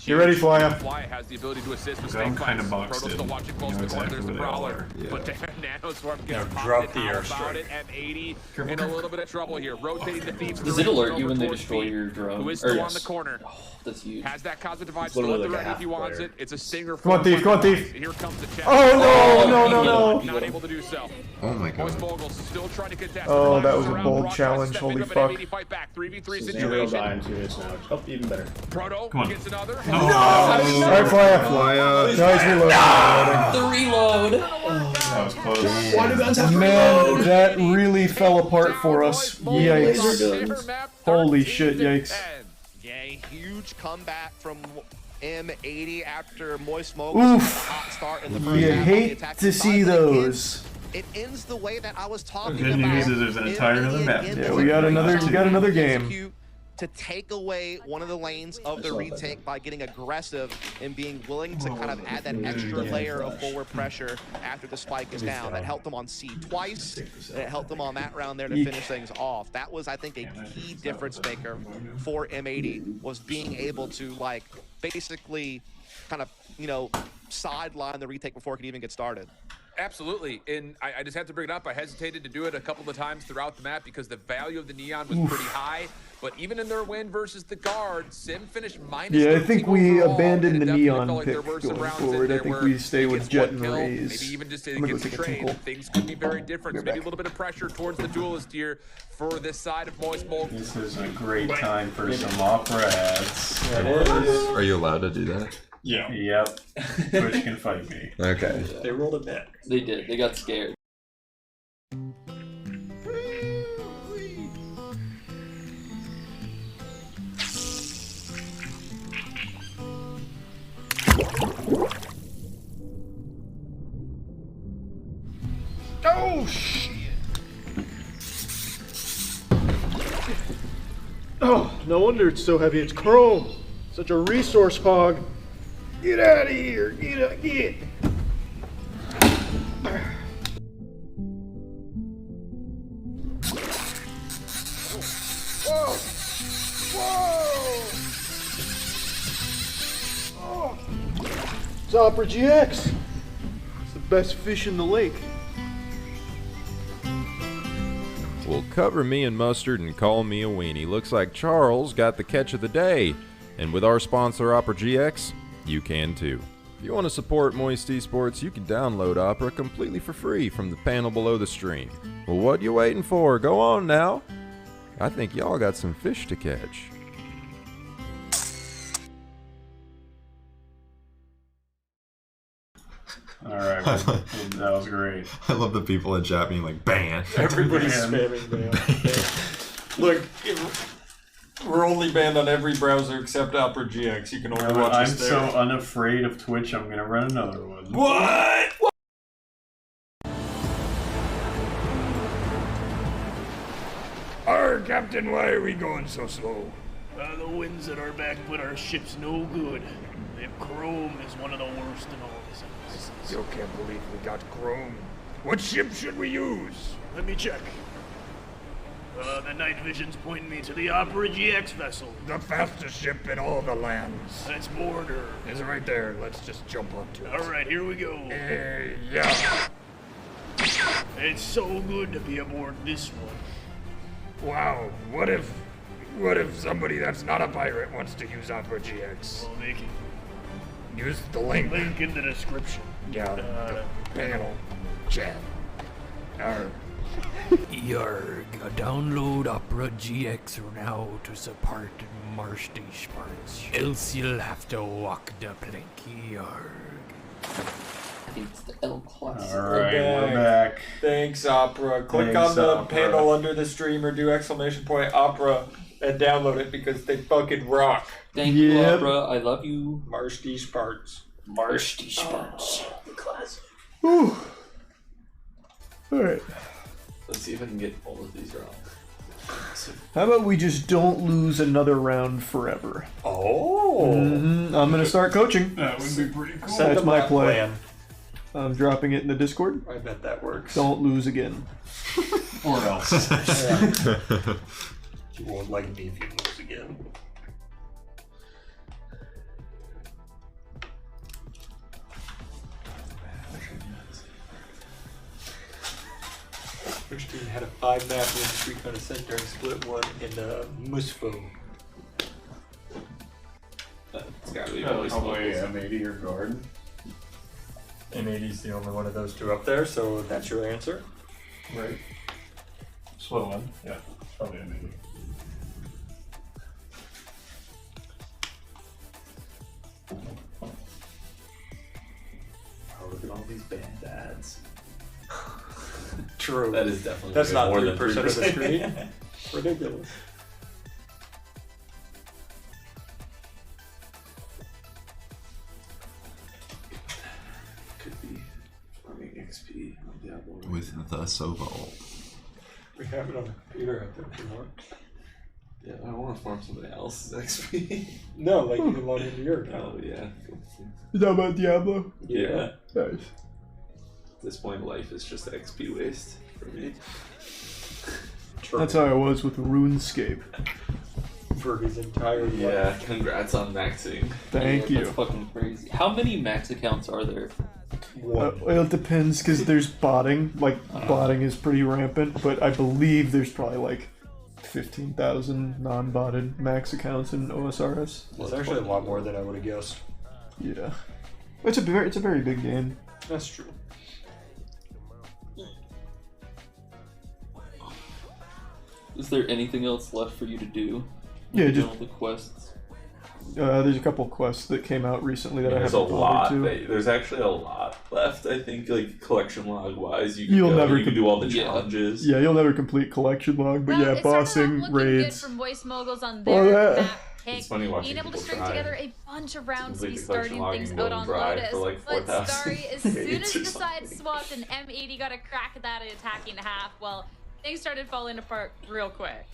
You ready, Flya? Flya has the ability to assist with I'm kind of boxed Proto's still watching close to the corner. There's the Brawler. But Nanoswarm gets drop the about it. M80 in a little bit of trouble here. Rotating the thieves. Does it alert you when they destroy your drone? Who is still on the corner. Oh, that's huge. Has that Cosmic Divide still at the ready if he wants it. It's a stinger. Come on, Thief. Come on, Thief. Here comes the check. Oh, no. Not able to do so. Oh my god. Moguls still trying to contest. Oh, that was a bold challenge. Holy fuck. 3v3 situation. Die in 2 minutes now. Oh, even better. Proto gets another. No! Alright, Flya. Nice reload. The reload. That was close. Why do guns have to Man, reload? that really fell apart for us. Yikes. Holy shit, yikes. Yeah, huge comeback from M80 after Moist Moguls. Hot start in the first You half. hate to see those. It ends the way that I was talking Good about. news is there's an entire other map. Yeah, we got another game. To take away one of the lanes of the retake by getting aggressive and being willing to kind of add that extra layer of forward pressure after the spike is down. That helped them on C twice, and it helped them on that round there to finish things off. That was, I think, a key difference maker for M80, was being able to, like, basically kind of, you know, sideline the retake before it could even get started. Absolutely, and I just had to bring it up. I hesitated to do it a couple of times throughout the map because the value of the Neon was pretty high. But even in their win versus the Guard, Sim finished minus. Yeah, I think we overall, abandoned the Neon like pick going forward. I think we stay with Jet and Raze. Maybe even just against the trade. Things could be very different. So maybe a little bit of pressure towards the duelist here for this side of Moist Moguls. This is a great time for some opera ads. Are you allowed to do that? Yeah. Yep. Twitch can fight me. Okay. They rolled it back. They did. They got scared. Oh, shit. Oh, no wonder it's so heavy. It's chrome. Such a resource hog. Get out of here. Get out. Get. Whoa. Whoa. Oh. It's Opera GX. It's the best fish in the lake. Well, cover me in mustard and call me a weenie. Looks like Charles got the catch of the day. And with our sponsor, Opera GX, you can too. If you want to support Moist Esports, you can download Opera completely for free from the panel below the stream. Well, what you waiting for? Go on now. I think y'all got some fish to catch. Alright, that was great. I love the people in chat being like, ban. Everybody's spamming ban. Look, we're only banned on every browser except Opera GX. You can only watch us there. I'm so unafraid of Twitch, I'm gonna run another one. What? Arr, Captain, why are we going so slow? The winds at our back put our ships no good. The chrome is one of the worst in all this. Still can't believe we got chrome. What ship should we use? Let me check. The night vision's pointing me to the Opera GX vessel. The fastest ship in all the lands. That's border. It's right there. Let's just jump onto it. Alright, here we go. Yeah. It's so good to be aboard this one. Wow, what if somebody that's not a pirate wants to use Opera GX? Well, they can use the link in the description. Yeah, the panel chat. Yarg, download Opera GX now to support Marsh these parts. Else you'll have to walk the plank. Yarg. It's the L class. Alright, we're back. Thanks, Opera. Click on the panel under the stream or do exclamation point Opera and download it because they fucking rock. Thank you, Opera. I love you. Marsh these parts. Marsh these parts. Classic. Whew. Alright. Let's see if I can get all of these wrong. How about we just don't lose another round forever? Oh. I'm gonna start coaching. That would be pretty cool. That's my plan. I'm dropping it in the Discord. I bet that works. Don't lose again. Or else. You won't like me if you lose again. Which team had a 5-map win streak on Ascent during split 1 in Musfo? It's gotta be probably M80 or Guard. M80 is the only one of those two up there, so that's your answer. Right. Split 1, yeah, probably M80. Oh, look at all these band ads. True. That is definitely That's not more 3% than of the screen. Ridiculous. Could be farming XP on Diablo. With the Sobol. We have it on the computer out there if you want. Yeah, I don't want to farm somebody else's XP. No, like you can log into your account. Oh, yeah. You talking about Diablo? Yeah. Nice. At this point, life is just XP waste for me. That's how I was with RuneScape. For his entire life. Yeah, congrats on maxing. Thank you. That's fucking crazy. How many max accounts are there? Well, it depends, because there's botting. Like, botting is pretty rampant, but I believe there's probably like 15,000 non-botted max accounts in OSRS. It's actually a lot more than I would have guessed. Yeah. It's a very big game. That's true. Is there anything else left for you to do? Yeah, just all the quests. There's a couple quests that came out recently that I haven't bothered to. There's actually a lot left. I think, like collection log wise, you can do all the challenges. Yeah, you'll never complete collection log, but yeah, bossing, raids. Good from Voice Moguls on their map pick. It's funny watching being able to people string try together a bunch of rounds to be the starting collection things log out and on go and Lotus. drive for, like, But 4,000 Starry, as soon as the or side swapped and M80 got a crack at that attacking half, well, things started falling apart real quick.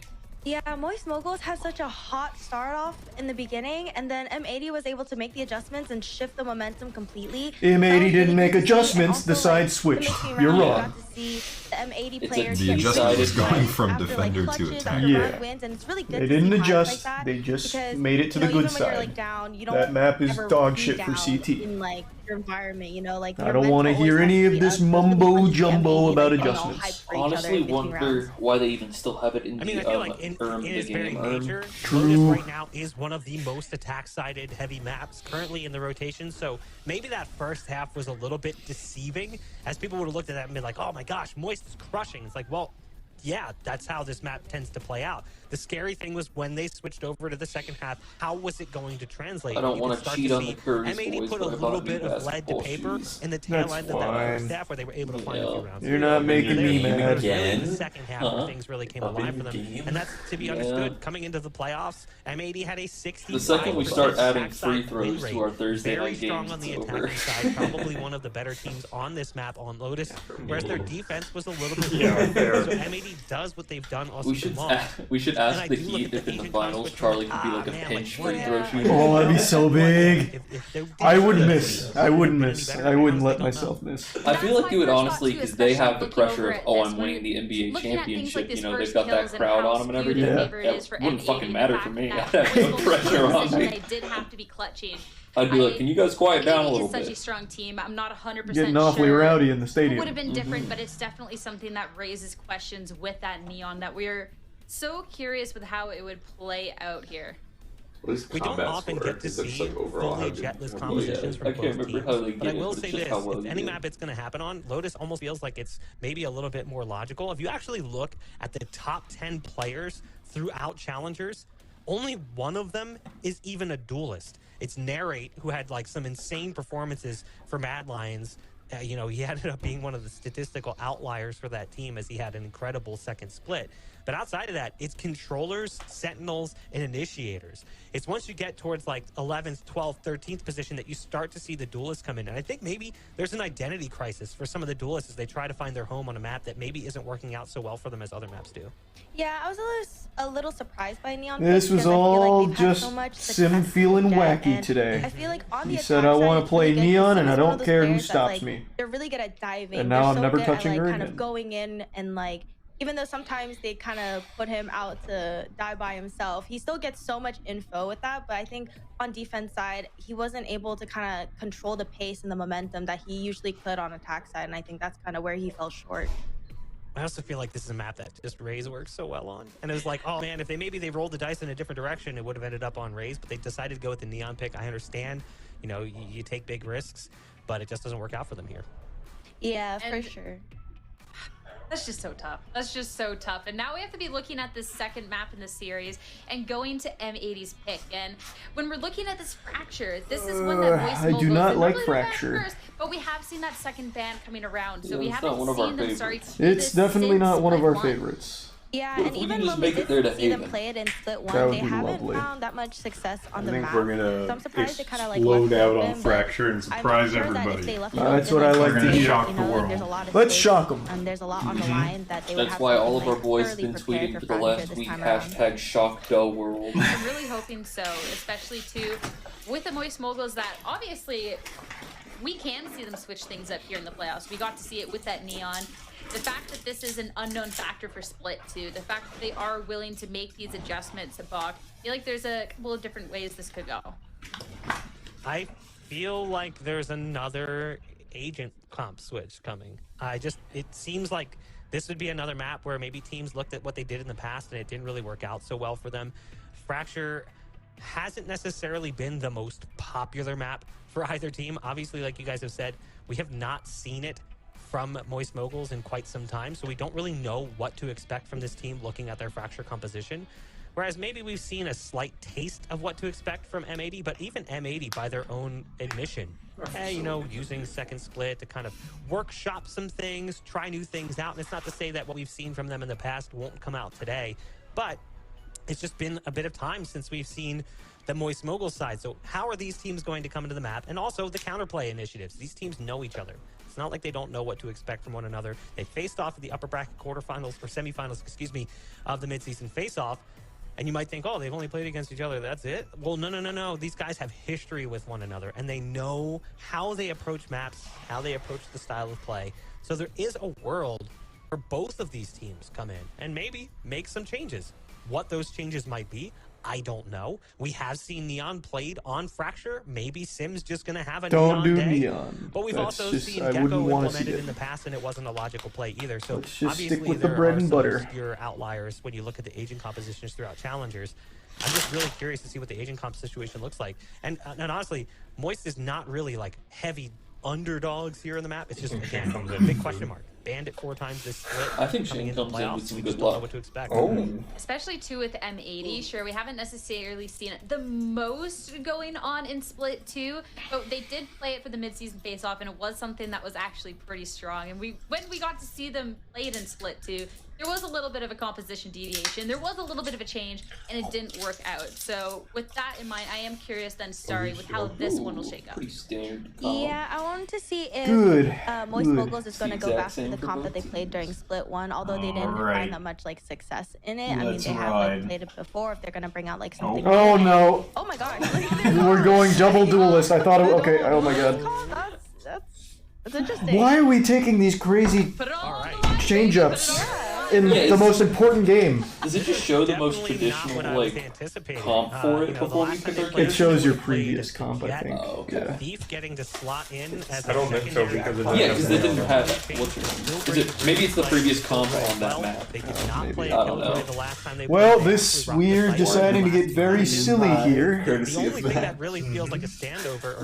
Yeah, Moist Moguls had such a hot start off in the beginning, and then M80 was able to make the adjustments and shift the momentum completely. M80 didn't make adjustments, the side switched. You're wrong. The M80 players the adjustment was going from defender to attack. Yeah. Wins, and it's really good They didn't adjust, they just made it to the good side. That map is dog shit for CT. In like your environment, you know, like I don't want to hear any of this mumbo jumbo about adjustments. Honestly, wonder why they even still have it in I mean, I feel like in its very nature, Lotus right now is one of the most attack-sided heavy maps currently in the rotation, so maybe that first half was a little bit deceiving, as people would have looked at that and been like, oh my gosh, Moist is crushing. It's like, well, yeah, that's how this map tends to play out. The scary thing was when they switched over to the second half, how was it going to translate? I don't want to cheat on the Curry's M80 put a little bit of lead to paper in the tail end of that first half where they were able to find a few rounds. You're not making me mad. Again? The second half where things really came alive for them. And that's to be understood. Coming into the playoffs, M80 had a 60. The second we start adding free throws to our Thursday night games, very strong on the attacking side, probably one of the better teams on this map on Lotus, whereas their defense was a little bit weaker. So M80 does what they've done all season long. We should ask the Heat if in the finals Charlie could be like a pinch free throw shooter. Oh, that'd be so big. I wouldn't miss. I wouldn't miss. I wouldn't let myself miss. I feel like you would honestly, because they have the pressure of, oh, I'm winning the NBA championship. You know, they've got that crowd on them and everything. That wouldn't fucking matter for me. I'd have no pressure on me. They did have to be clutching. I'd be like, can you guys quiet down a little bit? Such a strong team. I'm not 100% Getting awfully rowdy in the stadium. It would have been different, but it's definitely something that raises questions with that neon that we're so curious with how it would play out here. We don't often get to see fully jetless compositions from both teams, but I will say this, if any map it's going to happen on, Lotus almost feels like it's maybe a little bit more logical. If you actually look at the top 10 players throughout Challengers, only one of them is even a duelist. It's Narrate, who had like some insane performances for Mad Lions. You know, he ended up being one of the statistical outliers for that team as he had an incredible second split. But outside of that, it's controllers, sentinels, and initiators. It's once you get towards like 11th, 12th, 13th position that you start to see the duelists come in. And I think maybe there's an identity crisis for some of the duelists as they try to find their home on a map that maybe isn't working out so well for them as other maps do. Yeah, I was a little surprised by Neon. This was all just Sim feeling wacky today. I feel like on the he said, I want to play Neon and I don't care who stops me. They're really good at diving. And now I'm never touching her again. Kind of going in and like, even though sometimes they kind of put him out to die by himself, he still gets so much info with that. But I think on defense side, he wasn't able to kind of control the pace and the momentum that he usually could on attack side. And I think that's kind of where he fell short. I also feel like this is a map that just Raze works so well on. And it was like, oh man, if they rolled the dice in a different direction, it would have ended up on Raze, but they decided to go with the Neon pick. I understand, you know, you take big risks, but it just doesn't work out for them here. Yeah, for sure. That's just so tough. That's just so tough. And now we have to be looking at this second map in the series and going to M80's pick. And when we're looking at this Fracture, this is one that Moist I do not like Fracture. First, but we have seen that second ban coming around, so we haven't seen them start. It's definitely not one of our favorites. Yeah, and even when we did see them play it in Split 1, they haven't found that much success on the map. I think we're gonna so I'm surprised they kind of like explode out on Fracture and surprise everybody. That's what I like to hear. Shock the world. Let's shock them. And there's a lot on the line that they would have. That's why all of our boys have been tweeting for the last week, #ShockDoWorld. I'm really hoping so, especially too with the Moist Moguls that obviously we can see them switch things up here in the playoffs. We got to see it with that Neon. The fact that this is an unknown factor for Split too, the fact that they are willing to make these adjustments at Bach, I feel like there's a couple of different ways this could go. I feel like there's another agent comp switch coming. It seems like this would be another map where maybe teams looked at what they did in the past and it didn't really work out so well for them. Fracture hasn't necessarily been the most popular map for either team. Obviously, like you guys have said, we have not seen it from Moist Moguls in quite some time, so we don't really know what to expect from this team looking at their Fracture composition. Whereas maybe we've seen a slight taste of what to expect from M80, but even M80, by their own admission, you know, using second split to kind of workshop some things, try new things out. And it's not to say that what we've seen from them in the past won't come out today, but it's just been a bit of time since we've seen the Moist Mogul side. So how are these teams going to come into the map? And also the counterplay initiatives. These teams know each other. It's not like they don't know what to expect from one another. They faced off at the upper bracket quarterfinals, or semifinals, excuse me, of the midseason face-off. And you might think, oh, they've only played against each other, that's it? Well, no. These guys have history with one another, and they know how they approach maps, how they approach the style of play. So there is a world where both of these teams come in and maybe make some changes. What those changes might be, I don't know. We have seen Neon played on Fracture. Maybe Sim's just going to have a Neon day. Don't do Neon. But we've also seen Gecko implemented in the past, and it wasn't a logical play either. So let's just obviously stick with the there bread are and some butter. obscure outliers when you look at the agent compositions throughout Challengers. I'm just really curious to see what the agent comp situation looks like. And honestly, Moist is not really like heavy underdogs here in the map. It's just, again, a big question mark. Banned it 4 times this split. I think Shane comes in with some good luck. What to expect. Especially too with M80. Sure, we haven't necessarily seen it the most going on in Split 2, but they did play it for the midseason face-off, and it was something that was actually pretty strong. And when we got to see them play it in Split 2, there was a little bit of a composition deviation. There was a little bit of a change, and it didn't work out. So with that in mind, I am curious then, Starry, with how this one will shake up. Pretty standard comp. Yeah, I wanted to see if Moist Moguls is going to go back to the comp that they played during Split 1, although they didn't find that much like success in it. I mean, they have like played it before. If they're going to bring out like something. Oh no! Oh my gosh! We're going double duelist. I thought it. Okay. Oh my god. That's interesting. Why are we taking these crazy change-ups in the most important game? Does it just show the most traditional like comp for it before we pick our character? It shows your previous comp, I think. Oh, okay. Thief getting to slot in as I don't think so because of because they didn't have. Is it? Maybe it's the previous comp on that map. Maybe. I don't know. Well, we're deciding to get very silly here. The only thing that really feels like a standover,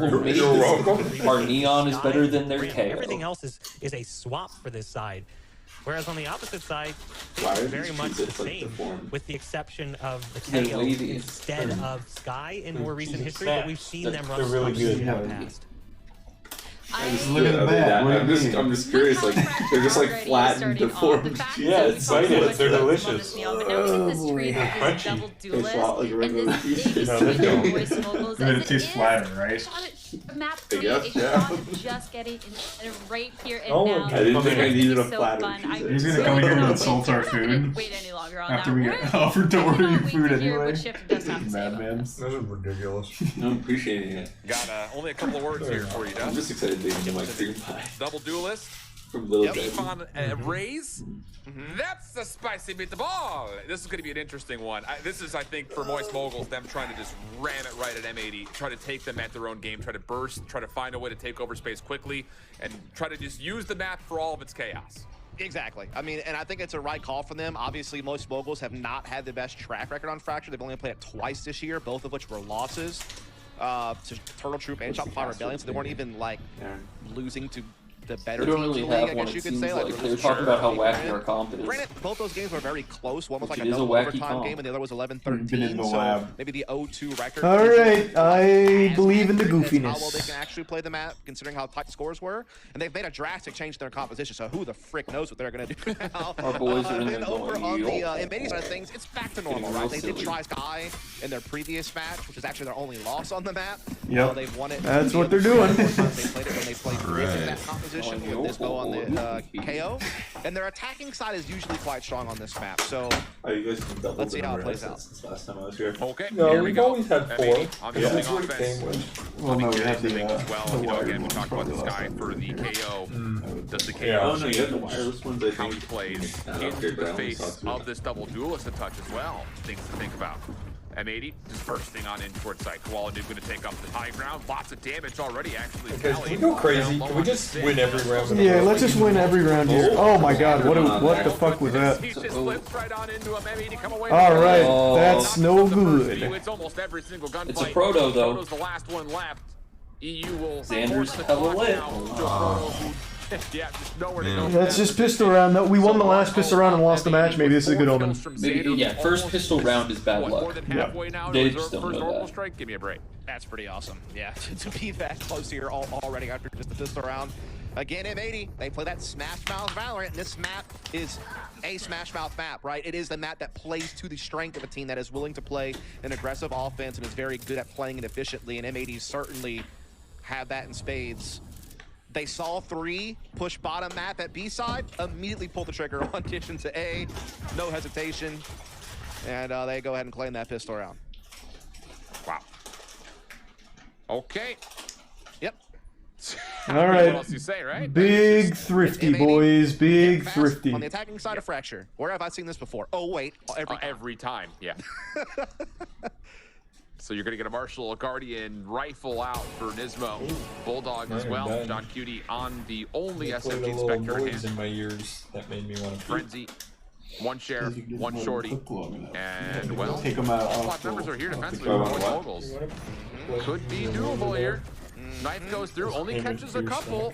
Our Neon is better than their KO. Everything else is a swap for this side. Whereas on the opposite side, it's very much the same, with the exception of the KO instead of Sky in more recent history, but we've seen them run really good in the past. Look at the bat. I'm just curious, like they're just like flat and deformed. Yeah, it's excited. They're delicious. They're crunchy. It tastes flatter, right? Map 3 is just getting right here and now. I didn't think I needed a platter. He's gonna come here and insult our food. Wait any longer on after we get offered to order your food anyway. Madman. This is ridiculous. I'm appreciating it. Got only a couple of words here for you, Doug. I'm just excited to get my cream pie. Double duelist. From Little on Raze. That's the spicy meatball. This is going to be an interesting one. This is, I think, for Moist Moguls, them trying to just ram it right at M80, try to take them at their own game, try to burst, try to find a way to take over space quickly, and try to just use the map for all of its chaos. Exactly. I mean, and I think it's a right call for them. Obviously, most Moguls have not had the best track record on Fracture. They've only played it twice this year, both of which were losses to Turtle Troop and Shopify Rebellion, so they weren't even, like, losing to the better teams in the league, I guess you could say. Like they're talking about how wacky our comp is. Granted, both those games were very close. One was like a double overtime game, and the other was 11-13. So maybe the 0-2 record. All right, I believe in the goofiness. How well they can actually play the map, considering how tight the scores were, and they've made a drastic change to their composition. So who the frick knows what they're gonna do now? Our boys are in there over on the M80 side of things, it's back to normal, right? They did try Sky in their previous match, which is actually their only loss on the map. Yep, they've won it. That's what they're doing. They played it when they played in that composition with this on the KO, and their attacking side is usually quite strong on this map. So let's see how it plays out. Since last time I was here. Okay, no, here we we've go. always had 4. Well, no, we have the well, you know, again, we talked about this guy for the KO. Does the KO no, you have the wireless ones, I how think. he plays in the face of this double duelist a touch as well? Things to think about. M80 just bursting on in towards side. Koala Noob going to take up the high ground. Lots of damage already, actually. Okay, can we go crazy? Can we just win every round? Yeah, let's just win every round here. Oh my god, what the fuck was that? Alright, that's no good. It's almost every single gunfight. It's a proto, though. Proto's the last one left. EU will Xander's hella lit. Yeah, just nowhere to go. That's just pistol round. No, we won the last pistol round and lost the match. Maybe this is a good omen. Maybe, yeah, first pistol round is bad luck. They just don't know that. Give me a break. That's pretty awesome. Yeah, to be that close here already after just the pistol round. Again, M80, they play that Smash Mouth Valorant, and this map is a Smash Mouth map, right? It is the map that plays to the strength of a team that is willing to play an aggressive offense and is very good at playing it efficiently, and M80 certainly have that in spades. They saw 3 push bottom map at B side, immediately pull the trigger on ditch into A, no hesitation, and they go ahead and claim that pistol round. Wow. Okay. Yep. All right. What else you say, right? Big thrifty, boys. Big thrifty. On the attacking side of Fracture. Where have I seen this before? Oh, wait. Every time, yeah. So you're going to get a Marshall, a Guardian, rifle out for Nismo. Bulldog as well. John Cutie on the only SMG Spectre hand. In my ears that made me want to Frenzy. 1 share, 1 shorty. And, well, take them out. all 5 members are here defensively with Moguls. Could be doable here. Knife goes through, only catches a couple.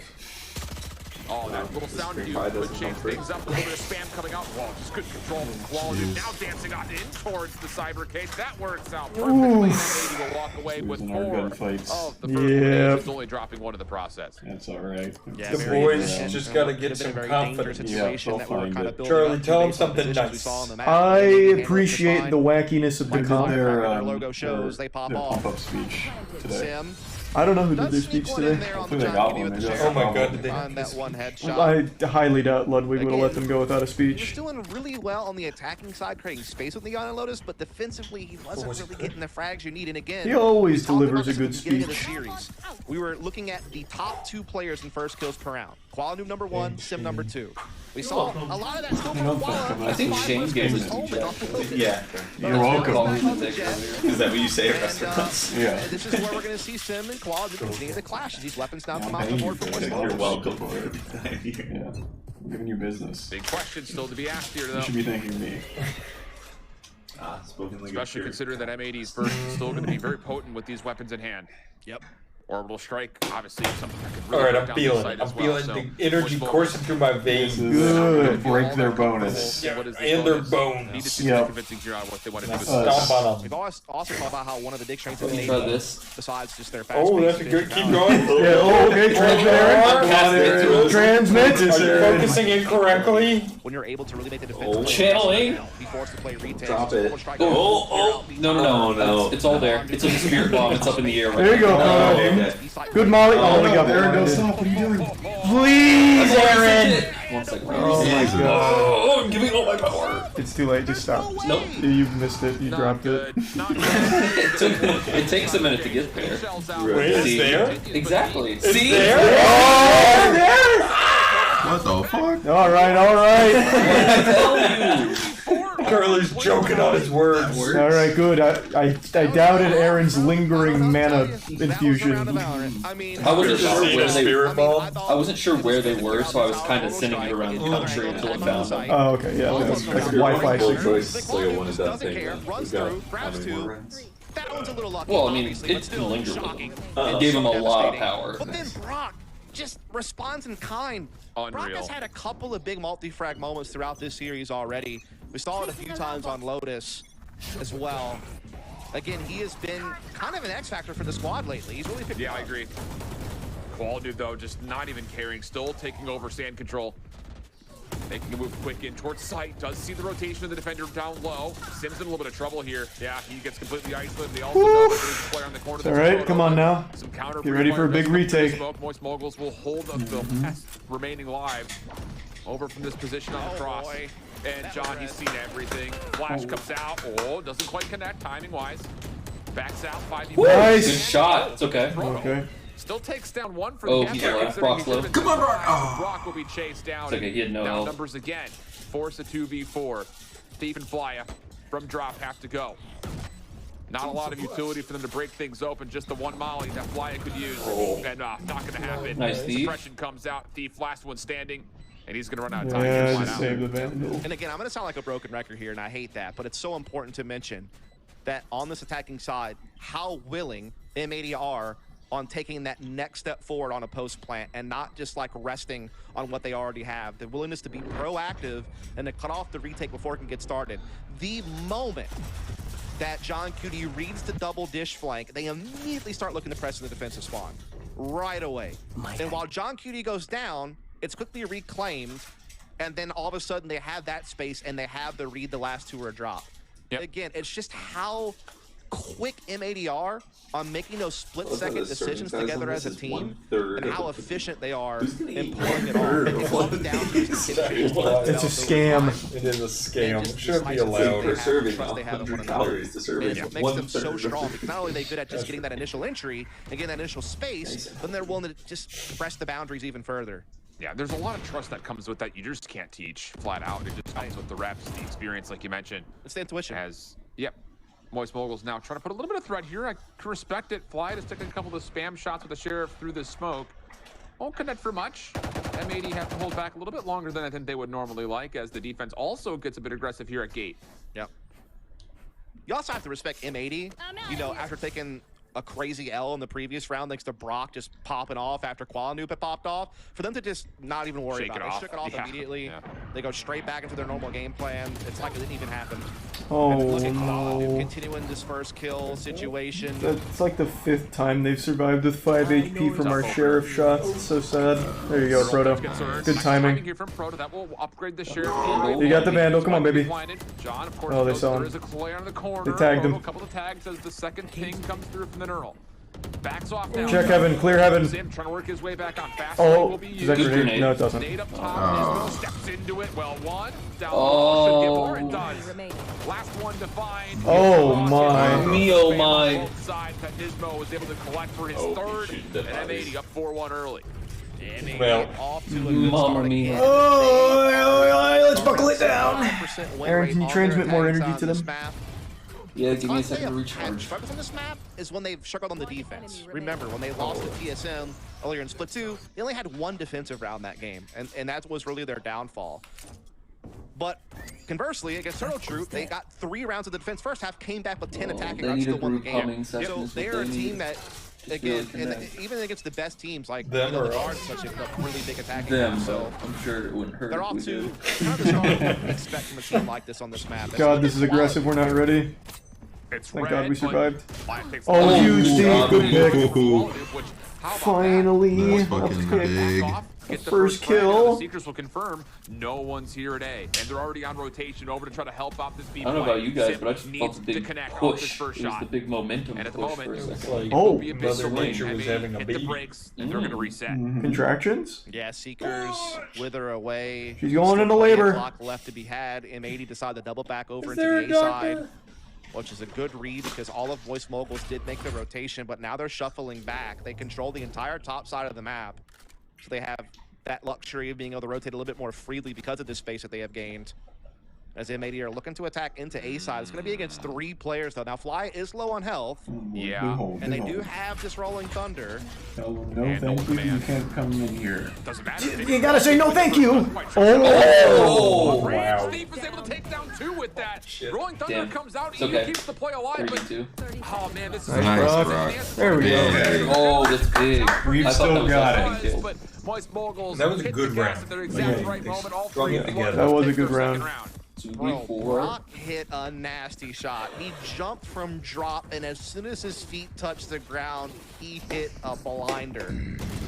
Oh, that little sound cue could change things up. A little bit of spam coming out. Whoa, just good control from quality. Now dancing on in towards the cyber case. That works out perfectly. M80 will walk away with 4 of the first eliminations, only dropping 1 in the process. That's all right. Yeah, the boys just got to get some confidence. Charlie, tell them something nice. I appreciate the wackiness of the comp. Their logo shows, they pop off. Pump-up speech today. I don't know who did their speech today. Hopefully they got one. Oh my god, did they on that one headshot? I highly doubt Ludwig would have let them go without a speech. He was doing really well on the attacking side, creating space with Neon and Lotus, but defensively he wasn't really getting the frags you need. And again, he always delivers a good speech. We were looking at the top 2 players in first kills per round. Koala Noob number 1, Sim number 2. We saw a lot of that still from Koala. I think Shane gave us Yeah. You're welcome. Is that what you say at restaurants? Yeah. This is where we're going to see Sim and Koala continue to clash as these weapons now come out the board for Moist. You're welcome. Yeah. I'm giving you business. Big question still to be asked here, though. You should be thanking me. Spoken like especially considering that M80's burst is still going to be very potent with these weapons in hand. Yep. Orbital strike, obviously something that could really Alright, I'm feeling the energy coursing through my veins. Good. Break their bonus. Yeah, and their bones. Need to see convincing here on what they want to do. Stomp on them. We've also talked about how one of the big strengths of the Navy, besides just their fast Oh, that's a good. Keep going. Yeah, oh, okay, transmit. Focusing incorrectly. When you're able to really make the defense. Channeling. Be forced to play retail. Drop it. No. It's all there. It's a spirit bomb. It's up in the air. There you go. Good Molly. Oh my god, there it goes. Stop. What are you doing? Please, Aaron. 1 second. Oh my god. I'm giving all my power. It's too late. Just stop. Nope. You missed it. You dropped it. It takes a minute to get there. Wait, it's there? Exactly. It's See? there? Oh, there. What the fuck? All right. I tell you. Charlie's joking on his words. All right, good. I doubted Aaron's lingering mana infusion. I wasn't sure where they were, so I was kind of sending it around the country until I found them. Oh, okay, yeah, like Wi-Fi signal. It's like a one-and-done thing. We've got how many more rounds? That one's a little lucky. Well, I mean, it didn't linger with him. It gave him a lot of power. But then Brock just responds in kind. Unreal. Brock has had a couple of big multi-frag moments throughout this series already. We saw it a few times on Lotus as well. Again, he has been kind of an X-factor for the squad lately. He's really picked I agree. Quality, though, just not even caring. Still taking over stand control. Making a move quick in towards sight. Does see the rotation of the defender down low. Sim's in a little bit of trouble here. Yeah, he gets completely isolated. They also know that there's a player on the corner. All right, come on now. Some counter. Get ready for a big retake. Moist Moguls will hold the remaining lives over from this position on the cross. And John, he's seen everything. Flash comes out. Oh, doesn't quite connect timing-wise. Backs out 5v1. Nice. Good shot. It's okay. Okay. Still takes down one for the he's left. Brock's low. Come on, Brock! Oh. Brock will be chased down. It's okay, he had no health. Numbers again. Force a 2v4. Thief and Flya from drop have to go. Not a lot of utility for them to break things open. Just the one molly that Flya could use. And not going to happen. Nice Thief. Suppression comes out. Thief, last one standing. And he's going to run out of time. Yeah, just save the Vandal. And again, I'm going to sound like a broken record here, and I hate that. But it's so important to mention that on this attacking side, how willing M80 are on taking that next step forward on a post plant and not just like resting on what they already have. The willingness to be proactive and to cut off the retake before it can get started. The moment that John QD reads the double dish flank, they immediately start looking to press in the defensive spawn right away. And while John QD goes down, it's quickly reclaimed, and then all of a sudden they have that space and they have the read the last two are dropped. Again, it's just how quick M80 are on making those split-second decisions together as a team, and how efficient they are in pulling it off. It's a scam. It is a scam. It shouldn't be allowed. They're serving 100 calories to serve. It makes them so strong, because not only are they good at just getting that initial entry and getting that initial space, but they're willing to just press the boundaries even further. Yeah, there's a lot of trust that comes with that you just can't teach flat out. It just comes with the reps, the experience, like you mentioned. It's the intuition. Moist Moguls now trying to put a little bit of threat here. I can respect it. Fly just taking a couple of spam shots with the Sheriff through the smoke. Won't connect for much. M80 have to hold back a little bit longer than I think they would normally like, as the defense also gets a bit aggressive here at gate. Yep. You also have to respect M80. You know, after taking a crazy L in the previous round thanks to Brock just popping off after Quanup had popped off, for them to just not even worry about it. They shook it off immediately. They go straight back into their normal game plan. It's like it didn't even happen. Oh, look at no. continuing this first kill situation. That's like the 5th time they've survived with 5 HP from our Sheriff shots. It's so sad. There you go, Proto. Good timing. Here from Proto. That will upgrade the Sheriff. You got the Vandal. Come on, baby. John, of course, oh, they saw him. there is a Clay on the corner. They tagged him. A couple of tags as the second ping comes through from the Neural. Backs off now. Check heaven, clear heaven. Sim trying to work his way back on fast. Oh, does that grenade? No, it doesn't. Nade up top. Steps into it. Well, one. Down should get more. It does. Last one to find. Oh my. Me, oh my. Both sides that Nismo was able to collect for his third. And M80 up 4-1 early. Well, Mamma mia. Oh, let's buckle it down. Aaron, can you transmit more energy to them? Yeah, give me a second to recharge. Focus on this map is when they've struggled on the defense. Remember, when they lost to TSM earlier in Split 2, they only had one defensive round that game, and that was really their downfall. But conversely, against Turtle Troop, they got 3 rounds of the defense first half, came back with 10 attacking rounds, still won the game. So they're a team that, again, even against the best teams, like them the Guards, such a really big attacking them, so I'm sure it wouldn't hurt. They're off to kind of the start we expect from a team like this on this map. God, this is aggressive. We're not ready. It's Thank God we survived. Oh, huge Steve, good pick. Finally, fucking big. Get the first kill. The Secrets will confirm no one's here today, and they're already on rotation over to try to help out this B. I don't know about you guys, but I just felt the big push. First it was shot. the big momentum and at the push moment, for a second. Oh, Mother Nature was having a hit baby. the brakes, and they're going to reset. Contractions? Yeah, Seekers wither away. She's going into labor. Clock left to be had. M80 decide to double back over into the A side, which is a good read because all of Moist Moguls did make the rotation, but now they're shuffling back. They control the entire top side of the map, so they have that luxury of being able to rotate a little bit more freely because of this space that they have gained. as M80 are looking to attack into A side. It's going to be against 3 players, though. Now, Fly is low on health. Yeah. And they do have this Rolling Thunder. No, thank you. You can't come in here. Doesn't matter. You gotta say no thank you! Oh! Wow. Steve is able to take down 2 with that. Shit. Rolling Thunder Damn. comes out. It's EU okay. keeps the play alive. But, oh, man, this is Nice, Brock. There we go. Big. Oh, that's big. We've still got it. But Moist Moguls That was a hit good the gas round. at their exact right moment. All strung 3 it together. That was a good round. Bro, Brock hit a nasty shot. He jumped from drop, and as soon as his feet touched the ground, he hit a blinder.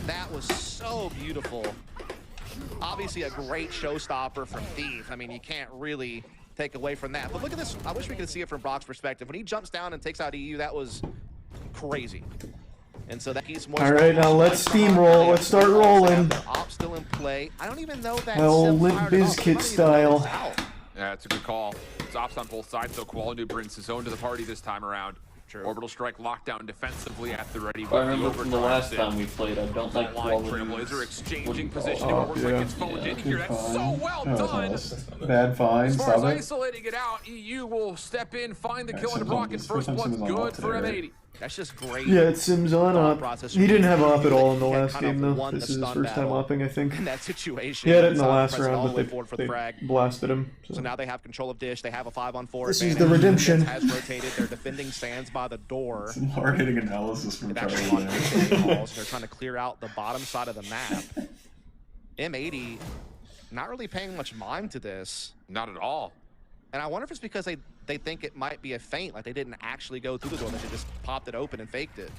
That was so beautiful. Obviously a great showstopper from Thief. I mean, you can't really take away from that. But look at this. I wish we could see it from Brock's perspective. When he jumps down and takes out EU, that was crazy. And so that keeps more. All right, now let's steamroll. Let's start rolling. Op still in play. I don't even know that. Hell, Limp Bizkit style. Yeah, it's a good call. It's ops on both sides, though. Koala brings his own to the party this time around. True. Orbital Strike lockdown defensively at the ready. I remember from the last time we played, I don't like Trailblazer exchanging position. It's phoned in here. That's so well done. Bad fine. As far as Stop it. isolating it out, EU will step in, find the kill on Brock, and first blood's good for M80. That's just great. Yeah, it's Sims on op. He didn't have op at all in the last game, though. This is his first time opping, I think. In that situation, he had it in the last round, but they blasted him. So now they have control of Dish. They have a 5-on-4. This is the redemption. Has rotated. They're defending stands by the door. Some hard-hitting analysis from They're trying to clear out the bottom side of the map. M80 not really paying much mind to this. Not at all. And I wonder if it's because they think it might be a feint, like they didn't actually go through the door, they just popped it open and faked it.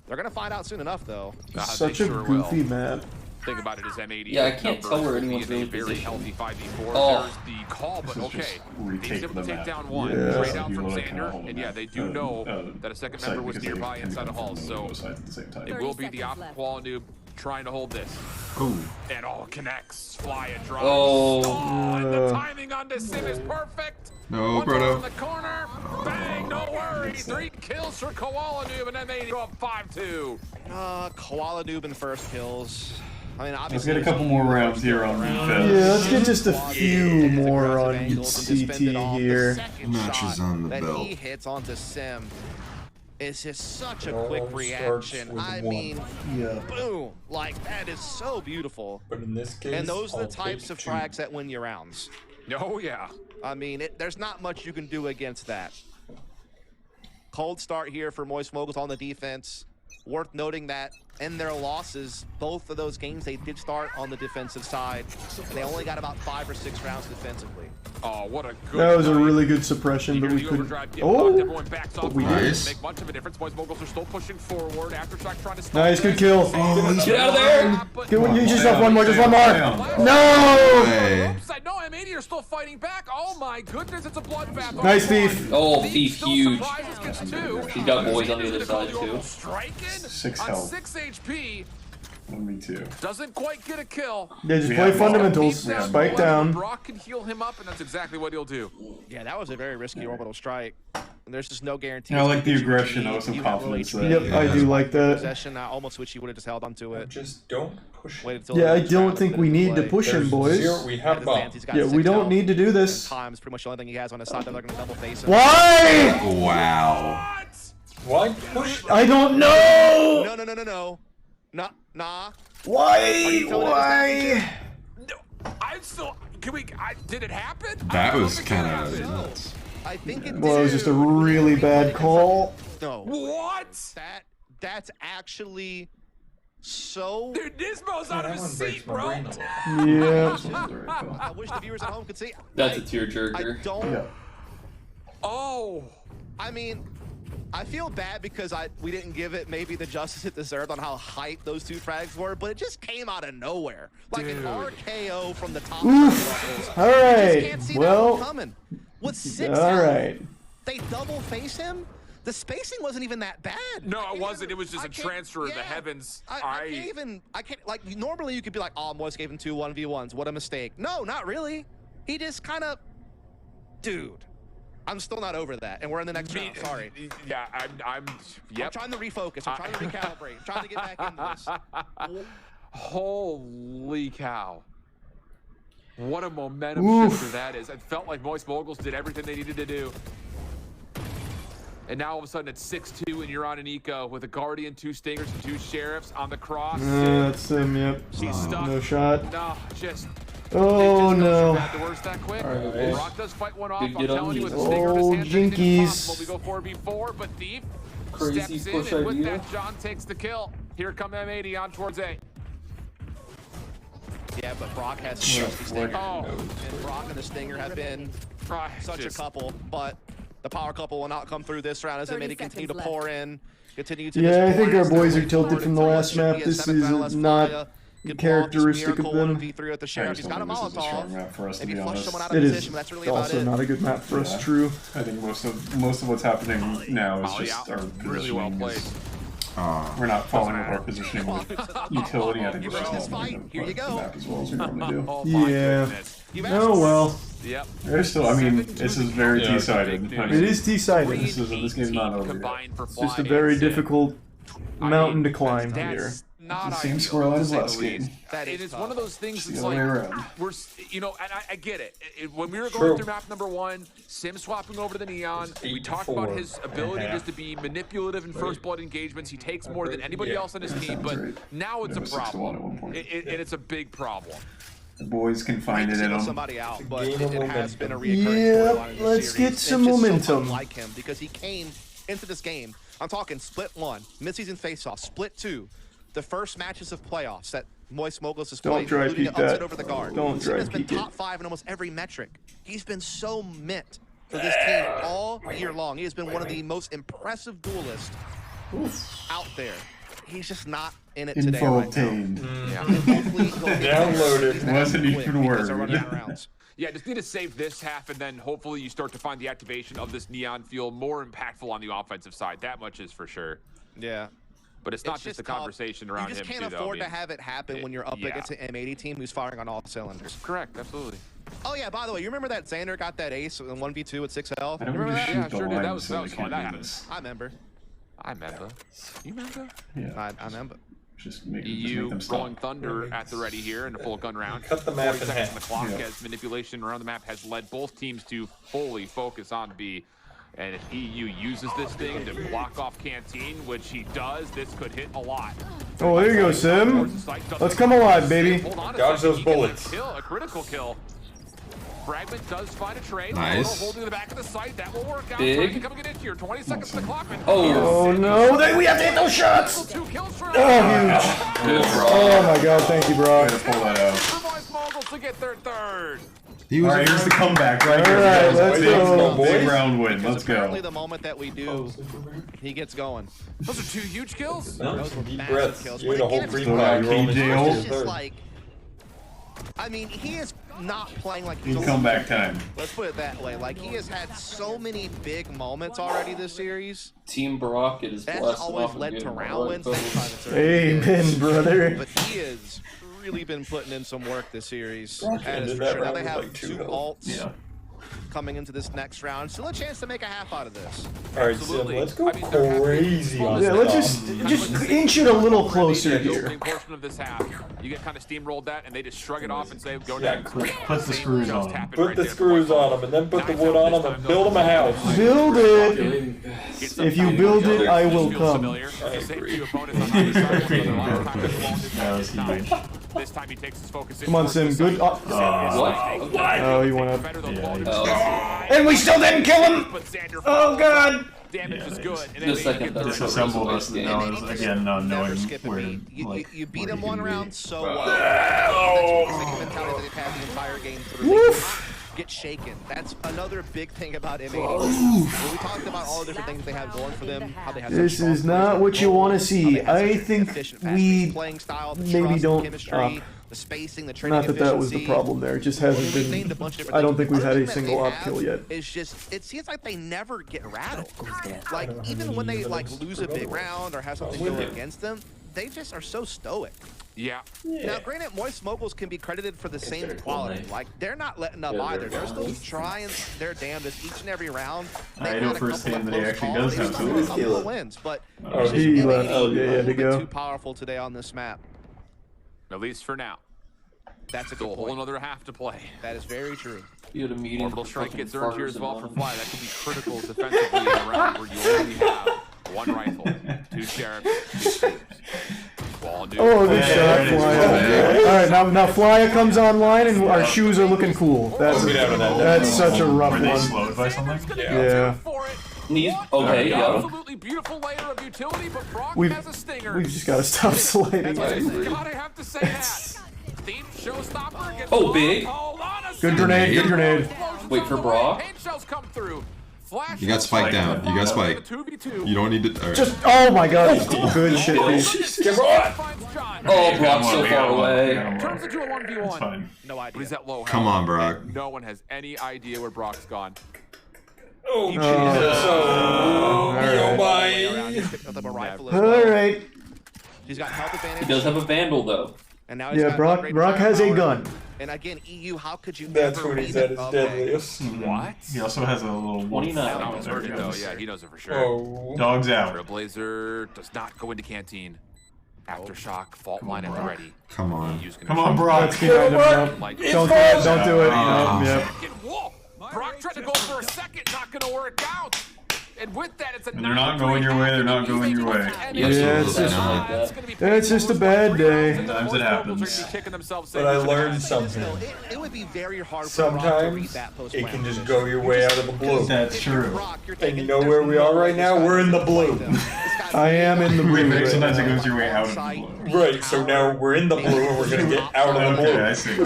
They're gonna find out soon enough, though. Such a goofy map. Thing about it is M80. Yeah, I can't tell where anyone's really very healthy 5v4. There's the call, but okay. He's able to take down one. Straight out from Xander. And yeah, they do know that a second member was nearby inside the hall. So it will be the Koala noob trying to hold this. Ooh. And all connects. Fly and drive. Oh. The timing on this sim is perfect. No, One Proto. in the corner. Bang, no worries. 3 kills for Koala noob, and M80 go up 5-2. Koala noob in first kills. I mean, let's get a couple more rounds here on defense. Yeah, let's get just a few more on CT here. Matches on the that belt. He hits onto Sim. It's just such a quick reaction. I mean, boom! Like that is so beautiful. But in this case, and those are the types of frags that win your rounds. Oh yeah. I mean, there's not much you can do against that. Cold start here for Moist Moguls on the defense. Worth noting that in their losses, both of those games, they did start on the defensive side, and they only got about 5 or 6 rounds defensively. Oh, what a good That was a really good suppression, but we couldn't. But we did. Make much of a difference. Boys Moguls are still pushing forward. Aftershock trying to stop. Nice, good kill. Get out of there! Get one, use yourself one more, just one more. No! Oops, no, M80 are still fighting back. Oh my goodness, it's a bloodbath. Nice Thief. Oh, Thief, huge. He's got boys on the other side, too. Striking 6 on health. 6 HP. Me too. Doesn't quite get a kill. Yeah, just play fundamentals. Spike down. Brock can heal him up, and that's exactly what he'll do. Yeah, that was a very risky orbital strike. And there's just no guarantee. I like the aggression. I was so confident. Yep, I do like that. Possession. I almost wish he would have just held onto it. Just don't push him. Yeah, I don't think we need to push him, boys. We have bomb. Yeah, we don't need to do this. Time's pretty much the only thing he has on his side that they're going to double face him. Why? Wow. Why push? I don't know. No. Nah. Why? Why? No, I'm still. Did it happen? That was kind of nuts. I think it. Well, it was just a really bad call. No. What? That's actually so. Dude, Nismo's out of his seat, bro. Yeah. I wish the viewers at home could see. That's a tearjerker. I don't. Yeah. Oh. I mean, I feel bad because we didn't give it maybe the justice it deserved on how hype those 2 frags were, but it just came out of nowhere. Like an RKO from the top. Oof. All right. Well. Coming. With 6 all health, right. They double face him. The spacing wasn't even that bad. No, it wasn't. It was just a transfer of the heavens. I can't, like, normally you could be like, oh, Moist gave him 2 1v1s. What a mistake. No, not really. He just kind of, dude. I'm still not over that, and we're in the next round. Sorry. Yeah, I'm trying to refocus. I'm trying to recalibrate. I'm trying to get back into this. Holy cow. What a momentum shifter that is. It felt like Moist Moguls did everything they needed to do. And now all of a sudden it's 6-2 and you're on an eco with a Guardian, 2 Stingers, and 2 Sheriffs on the cross. That's him, yep. He's stuck. No shot. No, just... Oh no. That quick. Right. Brock does fight one off. Good, I'm telling you, with a stinger in his hand, jinkies. We go 4v4, but Thief Crazy steps in, and with that, John takes the kill. Here come M80 on towards A. Yeah, but Brock has the stinger. And Brock and the stinger have been such a couple, but the power couple will not come through this round as M80 continue to pour in. Continue to I think our boys are tilted from the last map. This is not characteristic of them. At the Sheriff. He's got a Molotov. Maybe flush someone out of It position, but is that's really about also it. not a good map for us, true. I think most of what's happening now is just our really well played. We're not following up our positioning with utility. I think we're just Here you go. The map as well as we normally do. Oh well. Yep. There's still, I mean, this is very T-sided. It is T-sided. This game's not over yet. It's just a very difficult mountain to climb here. Not the same scoreline as last game. It is one of those things that's the other way around. we're, you know, and I get it. When we were going through map number 1, Sim swapping over to the Neon, we talked about his ability just to be manipulative in first blood engagements. He takes more than anybody else on his team, but now it's a problem. And it's a big problem. The boys can find it in them. Somebody out, but it has been a reoccurring storyline in the let's series. get some momentum. Like him because he came into this game. I'm talking split 1, midseason face-off, split 2, the first matches of playoffs that Moist Moguls has played, including an upset over the guard. Sim has been top 5 in almost every metric. He's been so mint for this team all year long. He has been one of the most impressive duelists out there. He's just not in it today. Downloaded. Wasn't even word. Yeah, just need to save this half, and then hopefully you start to find the activation of this Neon feel more impactful on the offensive side. That much is for sure. Yeah. But it's not just a conversation around him, too, though. You just can't afford to have it happen when you're up against an M80 team who's firing on all cylinders. Correct, absolutely. Oh, yeah, by the way, you remember that Xander got that ace in 1v2 with 6L? I don't remember that? Yeah, sure did. That was fun. That happened. I remember. You remember? Yeah. I remember. Just make EU them stop. rolling thunder at the ready here in a full gun round. Cut the map 40 in seconds half. on the clock as manipulation around the map has led both teams to fully focus on B. And if EU uses this thing to block off Canteen, which he does, this could hit a lot. Oh, there you go, Sim. Let's come alive, baby. Dodge those bullets. A critical kill. Fragment does find a trade. Nice. Holding the back of the site. That will work out. Big. Come get into here. 20 seconds to the clock. Oh no, we have to hit those shots. 2 kills for huge. Oh my god, thank you, bro. Pull that out. For Moist Moguls to get their third. Alright, here's the comeback right here. Alright, let's go. Big round win. Let's Apparently go. the moment that we do, he gets going. Those are 2 huge kills. Those were Deep massive breaths. kills. You need a whole But free again, pack. You're only Jail. it's just like, I mean, he is not playing like he's In comeback time. Let's put it that way. Like, he has had so many big moments already this series. Team Brock is That's blessed always off led and to good round run. wins. Amen, brother. But he has really been putting in some work this series. Brock That is ended for that sure. Now round they with have like 2 2 ults coming into this next round. Still a chance to make a half out of this. Alright, Sim, let's go crazy on Yeah, this. let's just inch it a little closer The here. opening portion of this half, you get kind of steamrolled that, and they just shrug it off and say, "Go down." Put the screws on them. Put the screws on them, and then put the wood on them, and build them a house. Build it. If you build it, I will come. This time he takes his focus. Come on, Sim. Good. Oh, you went up. Yeah, And we still didn't kill him. Oh god. Damage is good. And The second that Disassembled us again, not knowing where to, You beat him one round so well. That's the mentality that they've had the entire game through. Woof. Get shaken. That's another big thing about M80. When we talked about all the different things they have going for them, how they have This is not what you want to see. I think we maybe don't. The spacing, the training Not that that was the problem there. It just hasn't been. I don't think we've had a single op kill yet. It's just, it seems like they never get rattled. Like, even when they like lose a big round or have something go against them, they just are so stoic. Yeah. Now, granted, Moist Moguls can be credited for the same quality. Like, they're not letting up either. They're still trying their damnedest each and every round. I know first game that he actually does have some some wins, but he left. a Yeah, to little go. bit too powerful today on this map. At least for now. That's a whole another half to play. That is very true. You had a meeting. Orbital strike gets earned here as well for Fly. That could be critical defensively in a round where you only have 1 rifle, 2 sheriffs, 2 troops. Oh, good shot, Flya. Alright, now Flya comes online and our shoes are looking cool. That's such a rough one. Were they slowed by something? Yeah. Okay, yeah. Absolutely beautiful layer of utility, but Brock has a stinger. We've just got to stop sliding. Gotta have to say that. Showstopper gets big. Good grenade, good grenade. Wait for Brock. You got Spike down. You got Spike. You don't need to. Right. Just, oh my god. Good shit, dude. Oh, Brock's so far away. Turns into a 1v1. It's fine. No idea. But he's at low. Come on, Brock. No one has any idea where Brock's gone. Oh, Jesus. Alright. He's got health advantage. He does have a Vandal, though. And now he's got Brock has a gun. And again, EU, how could you That's never when read he's at it? his deadliest. What? He also has a little 29. Yeah, he knows it for sure. Oh. Dog's out. Trailblazer does not go into canteen. Aftershock, fault line at the ready. Come on. Come on, Brock. Don't do it. Brock tried to go for a second, not gonna work out. And with that, it's a they're not going your way, they're not going your way. Yeah, it's just a bad day. Sometimes it happens. But I learned something. It would be very hard for Sometimes it can just go your way out of the blue. That's true. And you know where we are right now? We're in the blue. I am in the blue. Sometimes it goes your way out of the blue. Right, so now we're in the blue and we're going to get out of the blue. Okay, I see.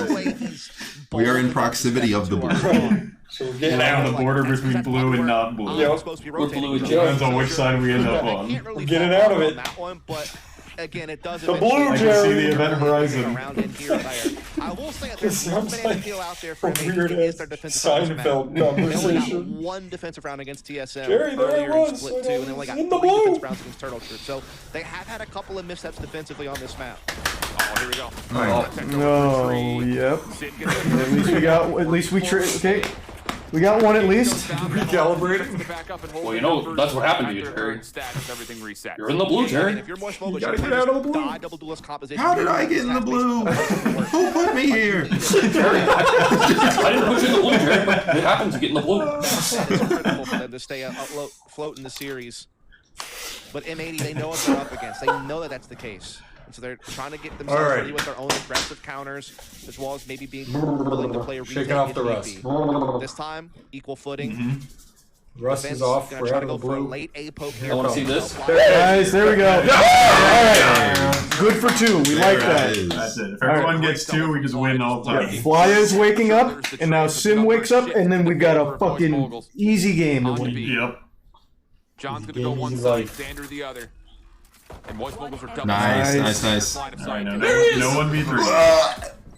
We are in proximity of the blue. So we're getting Down out the border between blue and not blue. Yep. We're blue and Depends on which side we end up on. We're getting out of it. Again, it does The blue, I can see the event horizon. I will say that there's one banana peel out there for weird against their defensive Seinfeld They only conversation. got 1 defensive round against TSM Jerry, there earlier it in was. Split 2, and they only got 3 in the blue. defensive rounds against Turtle Troop. So they have had a couple of missteps defensively on this map. Oh, here we go. Oh, yep. At least we okay. We got one at least. Recalibrating. Well, you know, that's what happened to you, Terry. Everything reset. You're in the blue, Terry. If you're more small, You gotta get out of the blue. How did I get in the blue? Who put me here? I didn't put you in the blue, Terry. It happened to get in the blue. It's critical for them to stay afloat in the series. But M80, they know what they're up against. They know that that's the case. And so they're trying to get themselves ready with their own aggressive counters, as well as maybe being willing to play a Shaking off the rust. This time, equal footing. Rust is off. We're out of the blue. Late A poke I want to see this. Guys, there we go. Alright. Good for 2. We like that. That's it. If everyone gets 2, we just win all the time. Flya's waking up, and now Sim wakes up, and then we got a fucking easy game to win. Yep. John's gonna go one side, Xander the other. And Moist Moguls are double. Nice. Alright, no 1v3.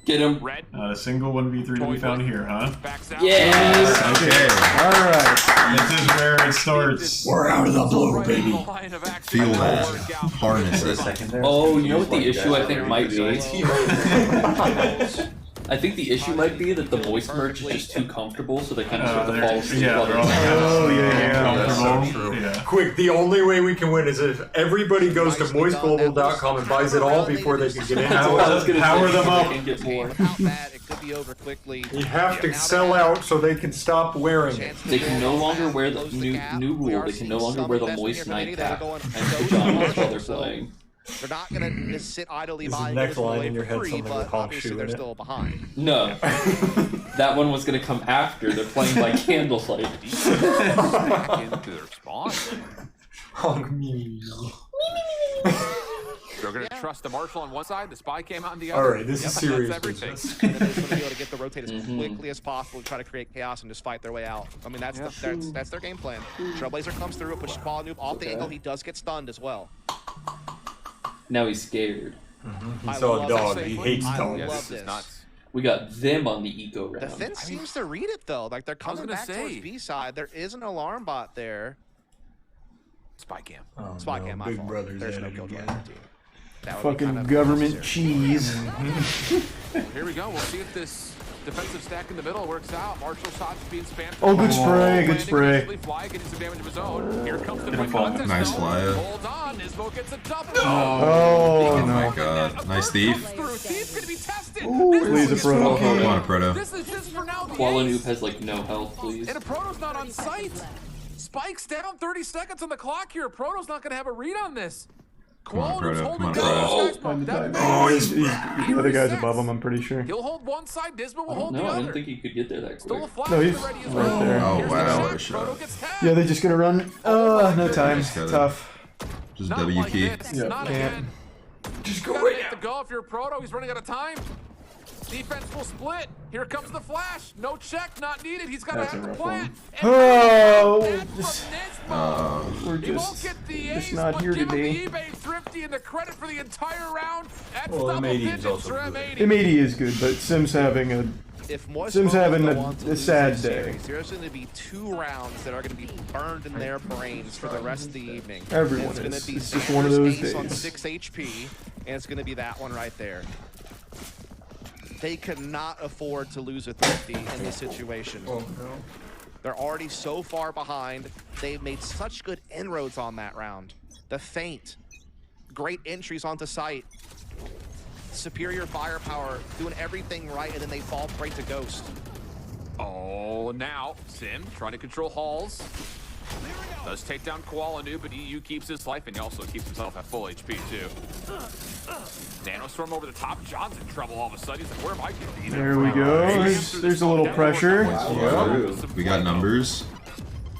Get him. Not a single 1v3 to be found here, huh? Yes. Okay. Alright. This is where it starts. We're out of the blue, baby. Feel that. Harness it. Oh, you know what the issue I think might be? I think the issue might be that the voice merge is just too comfortable, so they kind of sort of fall asleep. Yeah, they're all comfortable. Yeah. Quick, the only way we can win is if everybody goes to moistglobal.com and buys it all before they can get into it. Power them up. Without that, it could be over quickly. You have to sell out so they can stop wearing it. They can no longer wear the new rule. They can no longer wear the moist nightcap and pajamas while they're playing. They're not going to just sit idly by next line in your head free, something but with Hawk obviously Shoe they're in it? still behind. No. That one was going to come after. They're playing by candlelight. Hawk me. They're going to trust the Marshal on one side, the Spy came out on the other. Alright, this is serious business. And they're just going to be able to get the rotate as quickly as possible to try to create chaos and just fight their way out. I mean, that's their game plan. Trailblazer comes through, pushes Ball Noob off the angle. He does get stunned as well. Now he's scared. He saw a dog. He hates dogs. I love this. We got them on the eco round. The fence seems to read it though. Like they're coming back towards B side. There is an alarm bot there. Spy cam. Oh, Spy cam, my Big fault. Brother's There's no enemy kill again. guarantee. Fucking government cheese. Well, here we go. We'll see if this defensive stack in the middle works out. Marshall shots being spammed. Oh, good spray, good spray. Fly getting some damage of his own. Here comes the quick contest. Nice Flya. Hold on. Nismo gets a double. Oh, my god. Nice Thief. Thief's gonna be tested. Please, a Proto. Come on, a Proto. This is just for now. Qualanoob has like no health, please. And a Proto's not on site. Spike's down 30 seconds on the clock here. Proto's not going to have a read on this. Come on, Proto. Come on, Proto. The other guy's above him, I'm pretty sure. He'll hold one side, Disma will hold the other. No, I didn't think he could get there that quick. No, he's right there. Oh, wow. Yeah, they're just gonna run. No time. Tough. Just W key. Yeah, can't. Just go right now. Go if you're a Proto, he's running out of time. Defense will split. Here comes the flash. No check, not needed. He's got to have the plant. Oh, we're just not here today. eBay Thrifty and the credit for the entire round. That's well, double M80 digits is also for good. M80 is good, but Sim's having a sad day. There's going to be 2 rounds that are going to be burned in their brains for the rest of the evening. Everyone is. It's just one of those days. On 6 HP, and it's going to be that one right there. They cannot afford to lose a Thrifty in this situation. Oh, no. They're already so far behind. They've made such good inroads on that round. The feint, great entries onto site, superior firepower, doing everything right, and then they fall prey to Ghost. Oh, now Sim trying to control Halls. Does take down Qualanoob, but EU keeps his life, and he also keeps himself at full HP too. Nanostorm over the top. John's in trouble all of a sudden. He's like, where am I going to be? There we go. There's a little pressure. We got numbers.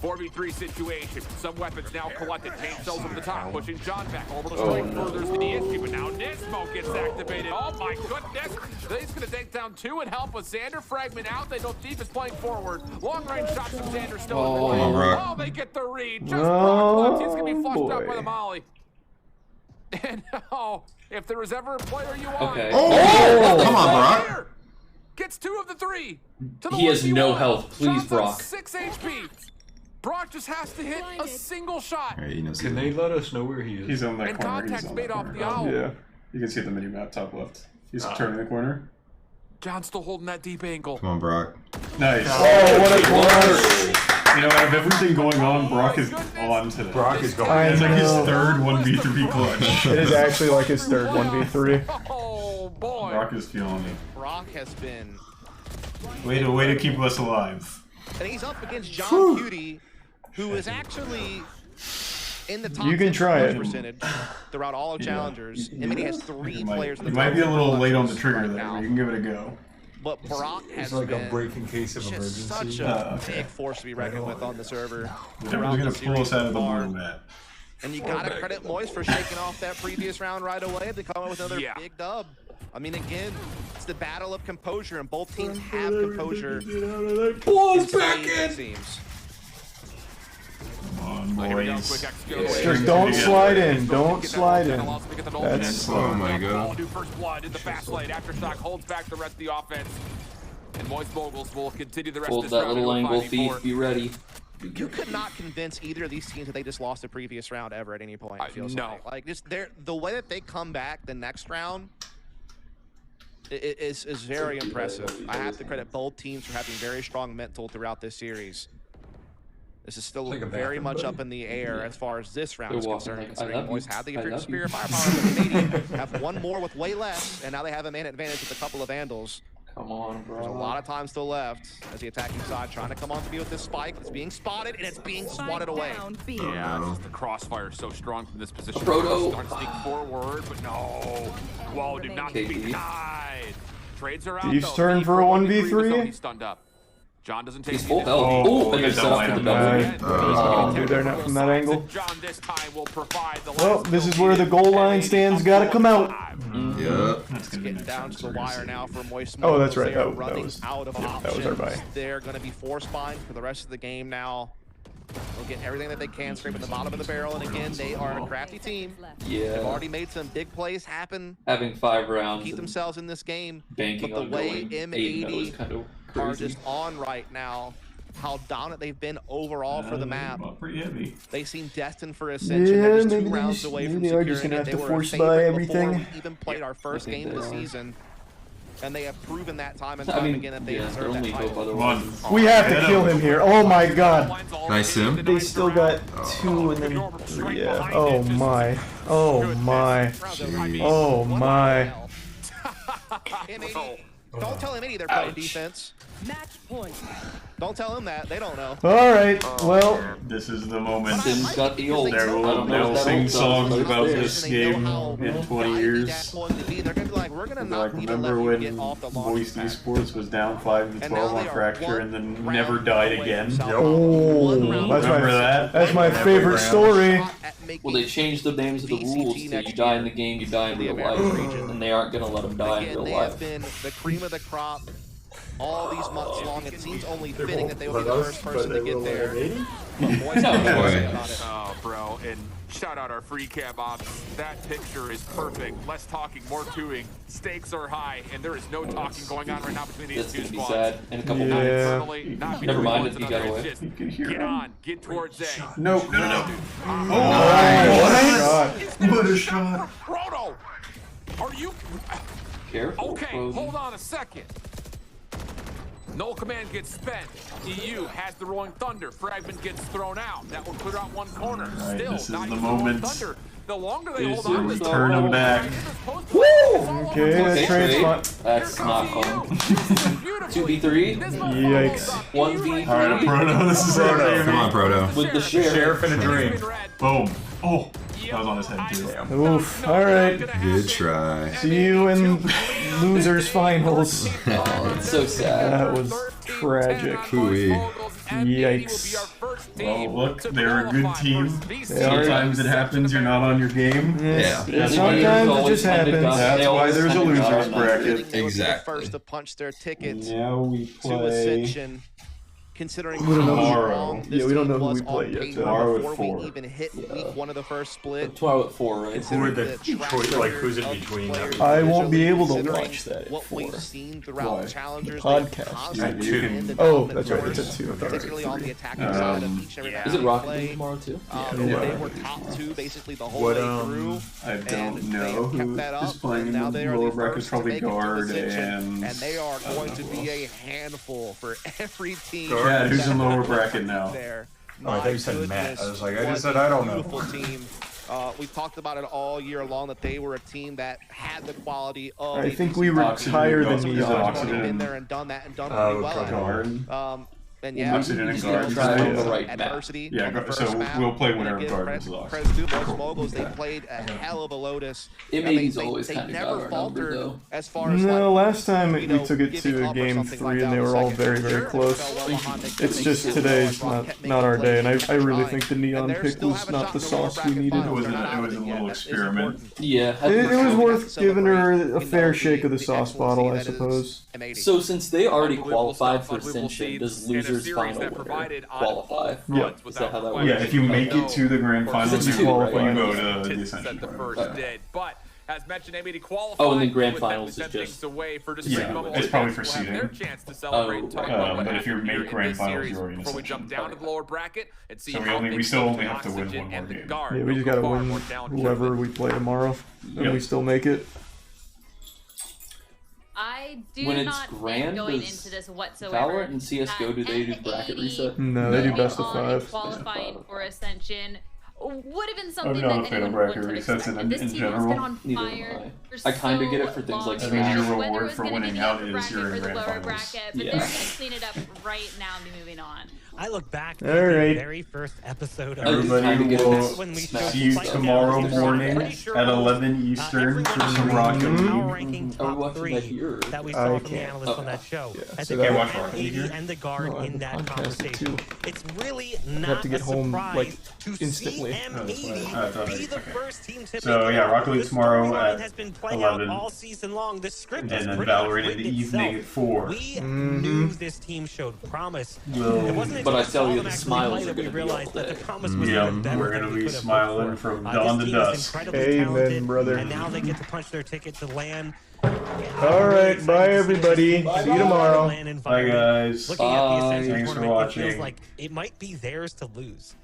4v3 situation. Some weapons now collected. Pain cells over the top, pushing John back. Orbital strike furthers the issue, but now Nismo gets activated. Oh my goodness! He's going to take down 2 and help with Xander fragment out. They know Thief is playing forward. Long range shots from Xander still in play. Oh, they get the read. Just Brock left. He's going to be flushed out by the molly. And oh, if there was ever a player you want. Okay. Oh, come on, Brock. Gets 2 of the 3. He has no health. Please, Brock. 6 HP. Brock just has to hit a single shot. Right, he knows. Can they let us know where he is? He's on that and corner. Contact's made off the owl. Yeah. You can see the mini-map top left. He's turning the corner. John's still holding that deep angle. Come on, Brock. Nice. Oh, what a corner! You know, out of everything going on, Brock is on today. Brock is going. It's like his third 1v3 clutch. It is actually like his third 1v3. Oh, boy. Brock is feeling it. Brock has been... Way to keep us alive. And he's up against John Cutie, who is actually in the top you can try it. percentage throughout all of challengers. I mean, he has 3 players in the He top might be a little late on the trigger right there, now. but you can give it a go. But Brock has like been a breaking case of just emergency. such a big force to be reckoned with on the server. They're going to pull us out of the blue map. And you gotta credit Moist for shaking off that previous round right away to come up with another big dub. I mean, again, it's the battle of composure, and both teams have composure. Balls back in! Seems. Come on, boys. Just don't slide in. Don't slide in. That's oh my god. First blood in the fast lane. Aftershock holds back the rest of the offense. And Moist Moguls will continue the rest Hold of this that round. little angle, Thief. Be ready. You could not convince either of these teams that they just lost the previous round ever at any point. It feels like just the way that they come back the next round is very impressive. I have to credit both teams for having very strong mental throughout this series. This is still very much up in the air as far as this round is concerned, considering Moist have the superior firepower, but Canadian have one more with way less, and now they have a man advantage with a couple of Vandals. Come on, bro. There's a lot of time still left as the attacking side trying to come onto me with this spike. It's being spotted, and it's being swatted away. Yeah, just the crossfire is so strong from this position. Proto. Starting to sneak forward, but no. Whoa, did not be denied. Trades are out. Thief's turn for a 1v3. He's stunned up. John doesn't take He's full health. Oh, and they're set up for the double. Dude, they're not from that angle. John this time will provide the well, this is where the goal line stands. Gotta come out. Yeah. It's getting down to the wire now for Moist. Oh, that's right. They're That running was out of options. that was our buy. They're going to be force buying for the rest of the game now. They'll get everything that they can, scraping the bottom of the barrel, and again, they are a crafty team. Yeah. They've already made some big plays happen. Having 5 rounds. Keep themselves in this game. Banking but the way on M80 kind of are just on right now, how dominant they've been overall for the map. Pretty heavy. They seem destined for ascension. They're just 2 rounds away from they are just securing gonna it. have They to were a force buy favorite everything. before we even played our first game of the season. And they have proven that time and time again that they deserve that title. We have to kill him here. Oh my god. Nice sim. They still got 2 and then 3. Yeah. Oh my. Oh my. Oh my. M80. Don't tell M80 they're playing defense. Match point. Don't tell them that. They don't know. All right. Well, this is the moment. Sim's got the old. They'll sing songs about this game in 20 years. They're gonna be like, we're gonna not remember when Moist Esports was down 5-12 on Fracture and then never died again? oh, that's my favorite story. Well, they changed the names of the rules to you die in the game, you die in real life, and they aren't gonna let them die in real They life. have been the cream of the crop all these months long. It seems only fitting that they will be the first person to get there. Oh, bro, and shout out our free cab ops. That picture is perfect. Less talking, more doing. Stakes are high, and there is no talking going on right now between these two squads. Sad. In a couple Not Never mind if you got away. Just get on, get towards A. No. What a shot. Proto, are you? Careful. Okay, hold on a second. Null command gets spent. EU has the Rolling Thunder. Fragment gets thrown out. That will clear out one corner. Right, Still, this is not the using moment. Thunder. The longer they hold on to this, turn them back. Woo! Okay, that trade's fun. That's not fun. 2v3? Yikes. 1v3? Alright, Proto, this is Proto. Come on, Proto. With the sheriff in a dream. Boom. Oh, that was on his head too. Oof. All right. Good try. See you in losers finals. Oh, that's so sad. That was tragic. Hooey. Yikes. Well, look, they're a good team. Sometimes it happens, you're not on your game. Yeah. Sometimes it just happens. That's why there's a losers bracket. Exactly. First to punch their tickets Now we to play Ascension. Considering We don't know tomorrow. Yeah, we don't know who we play yet. Tomorrow at before 4. we even hit week 1 of the first split. Tomorrow at 4, right? Who are the choice? Like, who's in between them? I won't be able to watch that at What 4. we've seen throughout The challengers, podcast. At 2. Oh, that's right. It's at 2. particularly on the attacking side of each and every Is it match Rocket play. League tomorrow too? They were top 2 basically the whole way through. I don't and know they have kept who that up, is playing and now in they the are lower the bracket, first to probably make it to guard Ascension, and they are going to be a handful for every team. Yeah, who's in lower bracket now? There. Oh, I thought you said Matt. I was like, I just said I don't know. Beautiful team. We've talked about it all year long that they were a team that had the quality of. I think we were higher than Neon. Been there and done that and done pretty well. And yeah, Oxygen and guard. Adversity. Yeah, so we'll play whatever guard is lost. Moguls, they played a hell of a Lotus. M80's always kind of never got faltered though. as far as no, last time we took it to a game 3 and they were all very, very close. It's just today's not our day, and I really think the Neon pick was not the sauce we needed. It was a little experiment. Yeah. It was worth giving her a fair shake of the sauce bottle, I suppose. So since they already qualified for Ascension, does losers final winner qualify? Yeah. Is that how that works? Yeah, if you make it to the grand finals, you qualify. You go to the Ascension. But as mentioned, M80 qualified. Oh, and then grand finals is just. Yeah, it's probably for seeding. But if you make grand finals, you're already in Before we jump down to the lower bracket and see so we still only have to win one more game. Yeah, we just gotta win whoever we play tomorrow, and we still make it. I do when it's not grand, going into this whatsoever. Valorant and CSGO, do they do bracket reset? No, they do best of 5. Qualifying for Ascension would have been something I've never that played a anyone bracket would have resets expected. in This team has been on fire for I kind of so get it for things like long. I mean, your Whether it reward was for gonna be winning the out upper is bracket you're or in the grand lower finals. bracket, but they're gonna clean it up right now and be moving on. I look back to All the right. very first episode of Everybody will when we see you tomorrow morning at 11 Eastern for some Rocket League. Top watching 3 that we saw from the analysts on that show. I think I watch Rocket League M80 here. and the guard in that conversation. It's really not to get a home, surprise like, to instantly. see M80 be the first team to So yeah, Rocket League tomorrow at has been playing out 11. all season long. The script And has then pretty much Valorant in written the evening itself. at 4. We knew this team showed promise. It wasn't But I until tell you, them the actually smiles played are that we going to be realized all that the day. promise was Yeah, even better we're than gonna we be could have smiling hoped for. from This dawn to team is dusk. incredibly Amen, talented, brother. And now they get to punch their ticket to LAN. All right, bye everybody. See you tomorrow. Bye guys. Looking at the Ascension Thanks for tournament, it feels watching. like it might be theirs to lose.